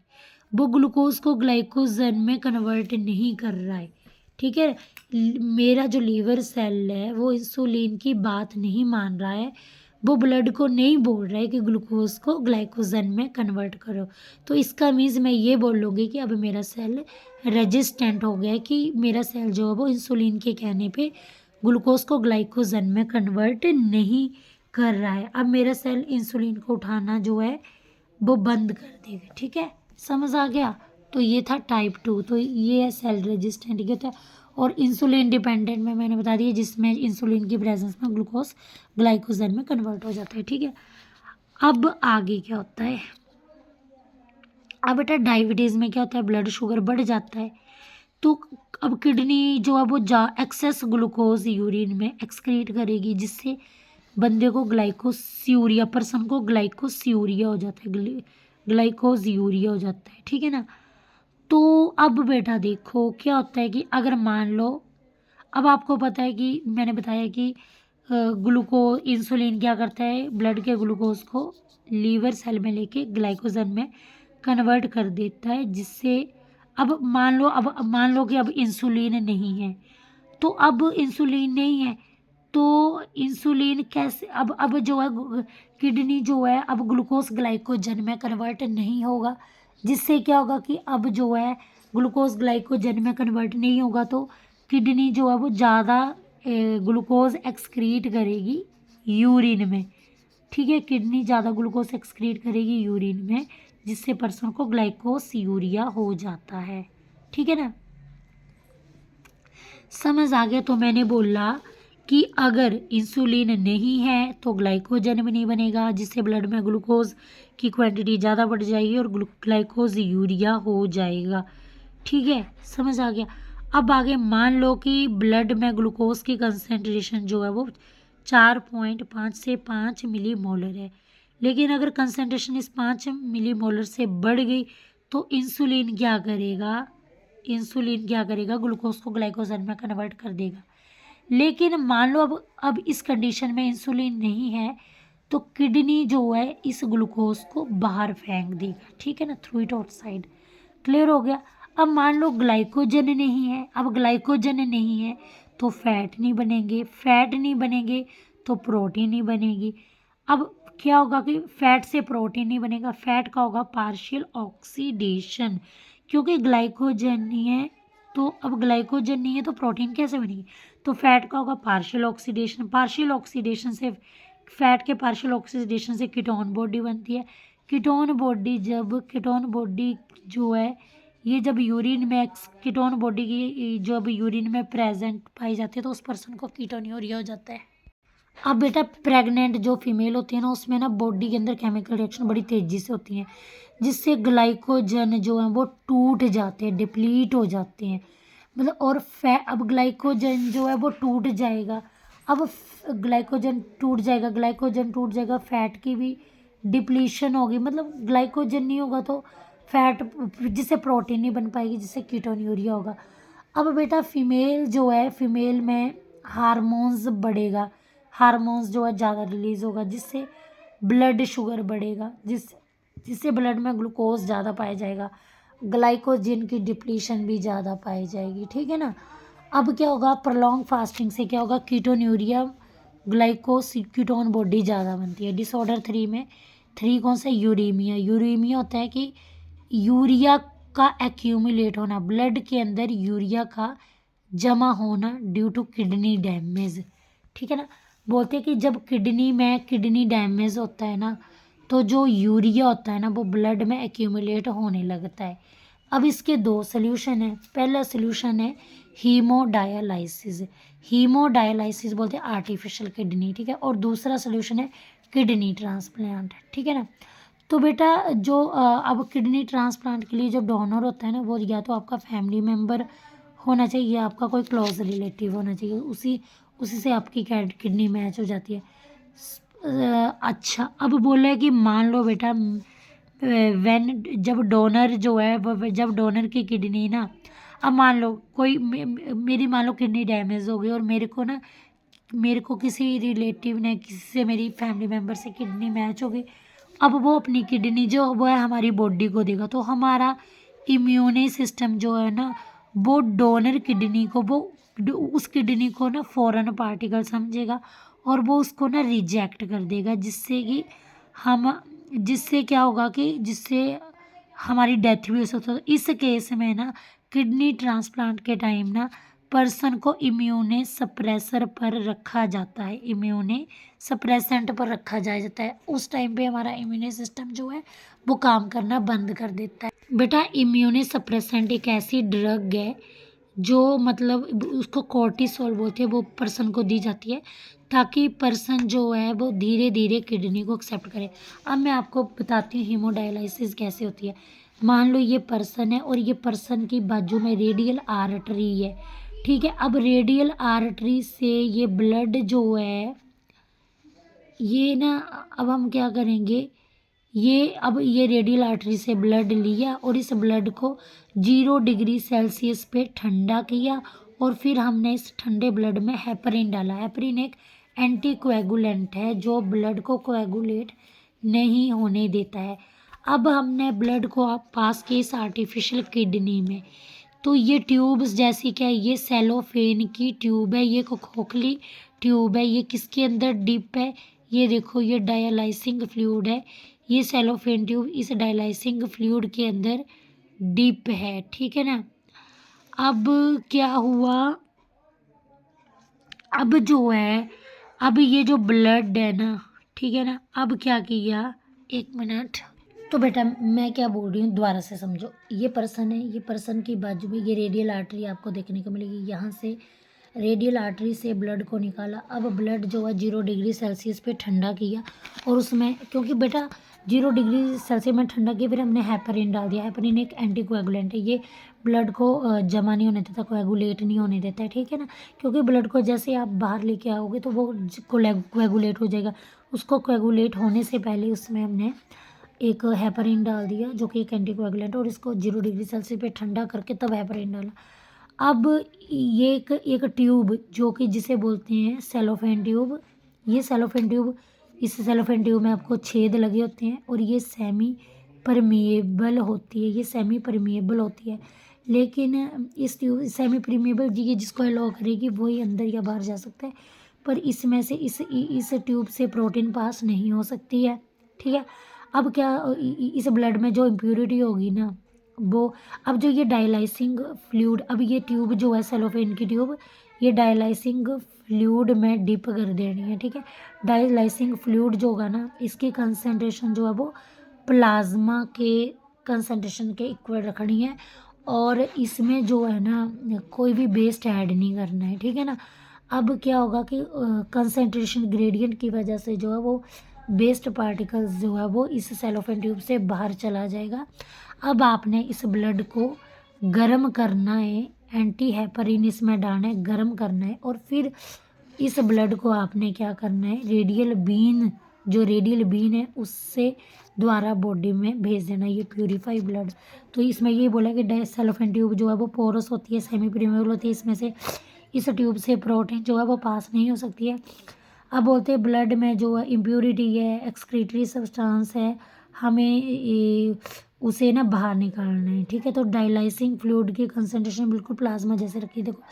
वो ग्लूकोज को ग्लाइकोजन में कन्वर्ट नहीं कर रहा है, ठीक है। मेरा जो लीवर सेल है वो इंसुलिन की बात नहीं मान रहा है, वो ब्लड को नहीं बोल रहा है कि ग्लूकोज को ग्लाइकोजन में कन्वर्ट करो। तो इसका मीन्स मैं ये बोलूँगी कि अब मेरा सेल रेजिस्टेंट हो गया है, कि मेरा सेल जो है वो इंसुलिन के कहने पे ग्लूकोज को ग्लाइकोजन में कन्वर्ट नहीं कर रहा है। अब मेरा सेल इंसुलिन को उठाना जो है वो बंद कर देगा, ठीक है, समझ आ गया। तो ये था टाइप 2, तो ये है सेल रेजिस्टेंट, ठीक है। और इंसुलिन डिपेंडेंट में मैंने बता दिया, जिसमें इंसुलिन की प्रेजेंस में ग्लूकोज ग्लाइकोजन में कन्वर्ट हो जाता है, ठीक है। अब आगे क्या होता है, अब बेटा डायबिटीज़ में क्या होता है, ब्लड शुगर बढ़ जाता है, तो अब किडनी जो है वो एक्सेस ग्लूकोज यूरिन में एक्सक्रीट करेगी, जिससे बंदे को ग्लाइकोस्यूरिया, पर्सन को ग्लाइकोस्यूरिया हो जाता है, ग्लाइकोज यूरिया हो जाता है, ठीक है ना। तो अब बेटा देखो क्या होता है कि अगर मान लो, अब आपको पता है कि मैंने बताया कि इंसुलिन क्या करता है, ब्लड के ग्लूकोज को लीवर सेल में लेके ग्लाइकोजन में कन्वर्ट कर देता है, जिससे अब मान लो कि अब इंसुलिन नहीं है, तो अब इंसुलिन नहीं है तो इंसुलिन कैसे, अब जो है किडनी जो है अब ग्लूकोज ग्लाइकोजन में कन्वर्ट नहीं होगा, जिससे क्या होगा कि अब जो है ग्लूकोज ग्लाइकोजन में कन्वर्ट नहीं होगा, तो किडनी जो है वो ज़्यादा ग्लूकोज एक्सक्रीट करेगी यूरिन में, ठीक है, किडनी ज़्यादा ग्लूकोज एक्सक्रीट करेगी यूरिन में, जिससे पर्सन को ग्लाइकोस्यूरिया हो जाता है, ठीक है ना, समझ आ गया। तो मैंने बोला कि अगर इंसुलिन नहीं है तो ग्लाइकोजन भी नहीं बनेगा, जिससे ब्लड में ग्लूकोज की क्वांटिटी ज़्यादा बढ़ जाएगी और ग्लाइकोज यूरिया हो जाएगा, ठीक है, समझ आ गया। अब आगे मान लो कि ब्लड में ग्लूकोज की कंसेंट्रेशन जो है वो 4.5 से 5 मिली मोलर है, लेकिन अगर कंसेंट्रेशन इस 5 मिली मोलर से बढ़ गई तो इंसुलिन क्या करेगा, ग्लूकोज को ग्लाइकोजन में कन्वर्ट कर देगा। लेकिन मान लो अब इस कंडीशन में इंसुलिन नहीं है तो किडनी जो है इस ग्लूकोज को बाहर फेंक देगा, ठीक है ना, थ्रू इट आउटसाइड। क्लियर हो गया। अब मान लो ग्लाइकोजन नहीं है, अब ग्लाइकोजन नहीं है तो फैट नहीं बनेंगे तो प्रोटीन नहीं बनेगी। अब क्या होगा कि फैट से प्रोटीन नहीं बनेगा, फैट का होगा पार्शियल ऑक्सीडेशन, क्योंकि ग्लाइकोजन नहीं है। तो अब ग्लाइकोजन नहीं है तो प्रोटीन कैसे बनेगी, तो फैट का होगा पार्शियल ऑक्सीडेशन से फैट के पार्शियल ऑक्सीडेशन से कीटोन बॉडी बनती है। कीटोन बॉडी जो है ये जब यूरिन में कीटोन बॉडी की जब यूरिन में प्रेजेंट पाई जाती है तो उस पर्सन को कीटोन्यूरिया हो जाता है। अब बेटा प्रेग्नेंट जो फीमेल होती है ना उसमें ना बॉडी के अंदर केमिकल रिएक्शन बड़ी तेज़ी से होती हैं, जिससे ग्लाइकोजन जो है वो टूट जाते हैं, डिप्लीट हो जाते हैं, मतलब। और अब ग्लाइकोजन जो है वो टूट जाएगा। अब ग्लाइकोजन टूट जाएगा, फैट की भी डिप्लीशन होगी, मतलब ग्लाइकोजन नहीं होगा तो फैट, जिससे प्रोटीन नहीं बन पाएगी, जिससे कीटोन्यूरिया होगा। अब बेटा फीमेल में हार्मोन्स बढ़ेगा, हार्मोन्स जो है ज़्यादा रिलीज़ होगा, जिससे ब्लड शुगर बढ़ेगा, जिससे ब्लड में ग्लूकोज ज़्यादा पाया जाएगा, ग्लाइकोजन की डिप्लीशन भी ज़्यादा पाई जाएगी, ठीक है ना। अब क्या होगा, प्रोलॉन्ग फास्टिंग से क्या होगा, कीटोन्यूरिया कीटोन बॉडी ज़्यादा बनती है। डिसऑर्डर 3 में 3 कौन सा, यूरीमिया होता है कि यूरिया का एक्यूमुलेट होना, ब्लड के अंदर यूरिया का जमा होना ड्यू टू किडनी डैमेज, ठीक है ना। बोलते हैं कि जब किडनी डैमेज होता है ना तो जो यूरिया होता है ना वो ब्लड में एक्यूमुलेट होने लगता है। अब इसके 2 सोल्यूशन है। पहला सोल्यूशन है हीमोडायलाइसिस बोलते हैं आर्टिफिशियल किडनी, ठीक है। और दूसरा सोल्यूशन है किडनी ट्रांसप्लांट, ठीक है ना। तो बेटा जो अब किडनी ट्रांसप्लांट के लिए जो डोनर होता है ना वो या तो आपका फैमिली मेम्बर होना चाहिए या आपका कोई क्लोज रिलेटिव होना चाहिए, उसी से आपकी किडनी मैच हो जाती है। अच्छा, अब बोला है कि मान लो बेटा जब डोनर जो है जब डोनर की किडनी ना, अब मान लो मेरी मान लो किडनी डैमेज हो गई और मेरे को किसी रिलेटिव ने, किसी से, मेरी फैमिली मेम्बर से किडनी मैच हो गई। अब वो अपनी किडनी जो वो है हमारी बॉडी को देगा, तो हमारा इम्यून सिस्टम जो है ना वो डोनर किडनी को उस किडनी को ना फॉरेन पार्टिकल समझेगा और वो उसको ना रिजेक्ट कर देगा, जिससे क्या होगा कि जिससे हमारी डेथ भी हो सकती है। तो इस केस में ना किडनी ट्रांसप्लांट के टाइम ना पर्सन को इम्यूने सप्रेसेंट पर रखा जाता है। उस टाइम पे हमारा इम्यून सिस्टम जो है वो काम करना बंद कर देता है। बेटा इम्यूने सप्रेसेंट एक ऐसी ड्रग है जो मतलब उसको कोर्टिसोल बोलते हैं, वो पर्सन को दी जाती है ताकि पर्सन जो है वो धीरे धीरे किडनी को एक्सेप्ट करे। अब मैं आपको बताती हूँ हीमोडायलिसिस कैसे होती है। मान लो ये पर्सन है और ये पर्सन की बाजू में रेडियल आर्टरी है, ठीक है। अब रेडियल आर्टरी से ये ब्लड जो है ये ना, अब हम क्या करेंगे, ये रेडियल आर्टरी से ब्लड लिया और इस ब्लड को 0 डिग्री सेल्सियस पे ठंडा किया और फिर हमने इस ठंडे ब्लड में हेपरिन डाला। हेपरिन एक एंटीकोएगुलेंट है जो ब्लड को कोएगुलेट नहीं होने देता है। अब हमने ब्लड को पास किया इस आर्टिफिशियल किडनी में, तो ये ट्यूब्स जैसी क्या है, ये सेलोफेन की ट्यूब है, ये खोखली ट्यूब है। ये किसके अंदर डिप है, ये देखो, ये डायलाइसिंग फ्लूइड है, ये सेलोफेन ट्यूब इस डायलाइसिंग फ्लूइड के अंदर डिप है, ठीक है ना। अब क्या हुआ, अब जो है, अब ये जो ब्लड है ना, ठीक है ना, अब क्या किया, 1 मिनट। तो बेटा मैं क्या बोल रही हूँ दोबारा से समझो। ये पर्सन है, ये पर्सन की बाजू में ये रेडियल आर्टरी आपको देखने को मिलेगी। यहाँ से रेडियल आर्टरी से ब्लड को निकाला। अब ब्लड जो है 0 डिग्री सेल्सियस पे ठंडा किया और उसमें, क्योंकि बेटा 0 डिग्री सेल्सियस में ठंडा किया, फिर हमने हेपरिन डाल दिया। हेपरिन एक एंटीकोएगुलेंट है, ये ब्लड को जमा नहीं होने देता, कोएगुलेट नहीं होने देता है, ठीक है ना। क्योंकि ब्लड को जैसे आप बाहर लेके आओगे तो वो कोएगुलेट हो जाएगा, उसको कोएगुलेट होने से पहले उसमें हमने एक हेपरिन डाल दिया जो कि एक एंटीकोएगुलेंट, और इसको 0 डिग्री सेल्सियस पे ठंडा करके तब हेपरिन डाला। अब ये एक ट्यूब जो कि जिसे बोलते हैं सेलोफेन ट्यूब, ये सेलोफेन ट्यूब, इस सेलोफेन ट्यूब में आपको छेद लगे होते हैं और ये सेमी परमिएबल होती है, ये सेमी परमिएबल होती है। लेकिन इस ट्यूब सेमी परमिएबल जी ये जिसको अलाउ करेगी वही अंदर या बाहर जा सकता है, पर इसमें से इस ट्यूब से प्रोटीन पास नहीं हो सकती है, ठीक है। अब क्या इस ब्लड में जो इम्प्योरिटी होगी ना वो, अब जो ये डायलाइसिंग फ्लूइड, अब ये ट्यूब जो है सेलोफेन की ट्यूब, ये डायलाइसिंग फ्लूइड में डिप कर देनी है, ठीक है। डायलाइसिंग फ्लूइड जो होगा ना इसकी कंसंट्रेशन जो है वो प्लाज्मा के कंसंट्रेशन के इक्वल रखनी है, और इसमें जो है ना कोई भी बेस्ट ऐड नहीं करना है, ठीक है ना। अब क्या होगा कि कंसंट्रेशन ग्रेडियंट की वजह से जो है वो बेस्ट पार्टिकल्स जो है वो इस सेलोफेन ट्यूब से बाहर चला जाएगा। अब आपने इस ब्लड को गर्म करना है, एंटी हेपरिन इसमें डालना है, गर्म करना है, और फिर इस ब्लड को आपने क्या करना है, रेडियल बीन, जो रेडियल बीन है उससे द्वारा बॉडी में भेज देना, ये प्यूरीफाई ब्लड। तो इसमें ये बोला कि सेलोफेन ट्यूब जो है वो पोरस होती है, सेमी परमेबल होती है, इसमें से इस ट्यूब से प्रोटीन जो है वो पास नहीं हो सकती है। अब बोलते हैं ब्लड में जो है इम्प्योरिटी है, एक्सक्रीटरी सब्सटेंस है, हमें उसे ना बाहर निकालना है, ठीक है। तो डायलाइसिंग फ्लूइड की कंसंट्रेशन बिल्कुल प्लाज्मा जैसे रखी, देखो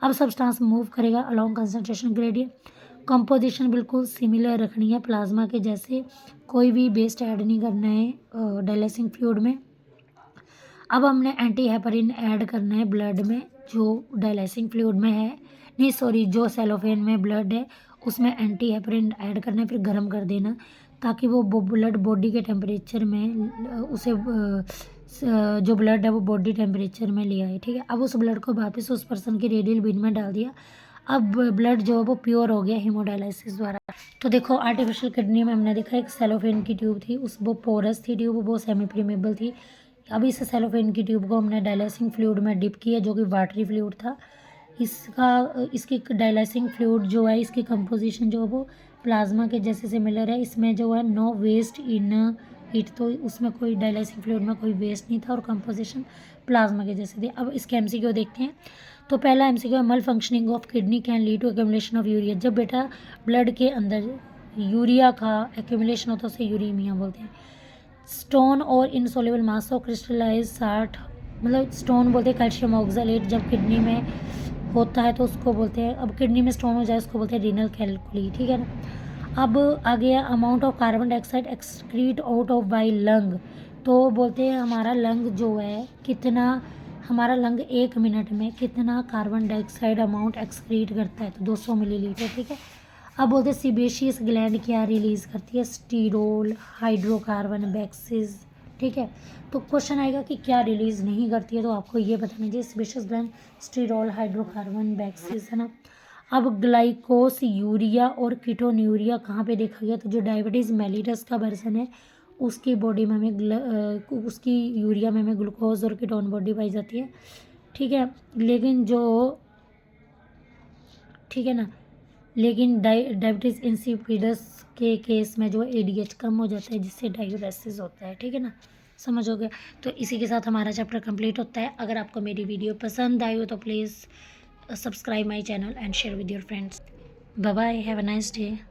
अब सब्सटेंस मूव करेगा अलॉन्ग कंसंट्रेशन ग्रेडियंट, कंपोजिशन बिल्कुल सिमिलर रखनी है प्लाज्मा के जैसे, कोई भी बेस्ट ऐड नहीं करना है डायलाइसिंग फ्लूइड में। अब हमने एंटी हेपरिन ऐड करना है ब्लड में जो डायलाइसिंग फ्लूइड में है, नहीं सॉरी जो सेलोफेन में ब्लड है उसमें एंटी हेपरिन ऐड करना है, फिर गर्म कर देना ताकि वो ब्लड बॉडी के टेम्परेचर में उसे जो ब्लड है वो बॉडी टेम्परेचर में ले आए, ठीक है। अब उस ब्लड को वापस उस पर्सन की रेडियल बीन में डाल दिया, अब ब्लड जो है वो प्योर हो गया हीमोडायलिसिस द्वारा। तो देखो आर्टिफिशियल किडनी में हमने देखा एक सेलोफेन की ट्यूब थी, उस वो पोरस थी ट्यूब, वो सेमी परमेबल थी। अब इस सेलोफेन की ट्यूब को हमने डायलाइसिंग फ्लूइड में डिप किया जो कि वाटरी फ्लूइड था। इसकी डायलाइसिंग फ्लूइड जो है इसकी कंपोजिशन जो है वो प्लाज्मा के जैसे सिमिलर है, इसमें जो है नो वेस्ट इन इट, तो उसमें कोई डायलाइसिंग फ्लूइड में कोई वेस्ट नहीं था और कंपोजिशन प्लाज्मा के जैसे थी। अब इसके एमसीक्यू देखते हैं। तो पहला एमसीक्यू है malfunctioning of kidney can lead to accumulation of urea, जब बेटा ब्लड के अंदर यूरिया का एक्यूमुलेशन होता है उसे यूरीमिया बोलते हैं। स्टोन और इनसोल्युबल मास ऑफ क्रिस्टलाइज 60, मतलब स्टोन बोलते हैं कैल्शियम ऑक्सलेट, जब किडनी में होता है तो उसको बोलते हैं, अब किडनी में स्टोन हो जाए उसको बोलते हैं रीनल कैलकुली, ठीक है ना। अब आ गया amount of carbon dioxide excrete out of by lung, तो बोलते हैं हमारा लंग जो है कितना, हमारा लंग 1 मिनट में कितना कार्बन डाइऑक्साइड अमाउंट एक्सक्रीट करता है, तो 200 मिलीलीटर, ठीक है। अब बोलते हैं सीबेशियस ग्लैंड क्या रिलीज करती है, स्टीरोल हाइड्रोकार्बन बैक्सीज, ठीक है। तो क्वेश्चन आएगा कि क्या रिलीज नहीं करती है, तो आपको ये बताना चाहिए सीबेशियस ग्लैंड स्टीरोल हाइड्रोकार्बन बैक्सीज, है ना। अब ग्लाइकोस यूरिया और कीटोन्यूरिया कहाँ पे देखा गया, तो जो डायबिटीज़ मेलिटस का वर्जन है उसकी बॉडी में हमें उसकी यूरिया में हमें ग्लूकोज और कीटोन बॉडी पाई जाती है, ठीक है। लेकिन जो, ठीक है ना, लेकिन डायबिटीज़ इंसिपिडस के केस में जो एडीएच कम हो जाता है जिससे डायूरेसिस होता है, ठीक है ना, समझ हो गया। तो इसी के साथ हमारा चैप्टर कंप्लीट होता है। अगर आपको मेरी वीडियो पसंद आई हो तो please subscribe my channel and share with your friends. Bye bye, have a nice day.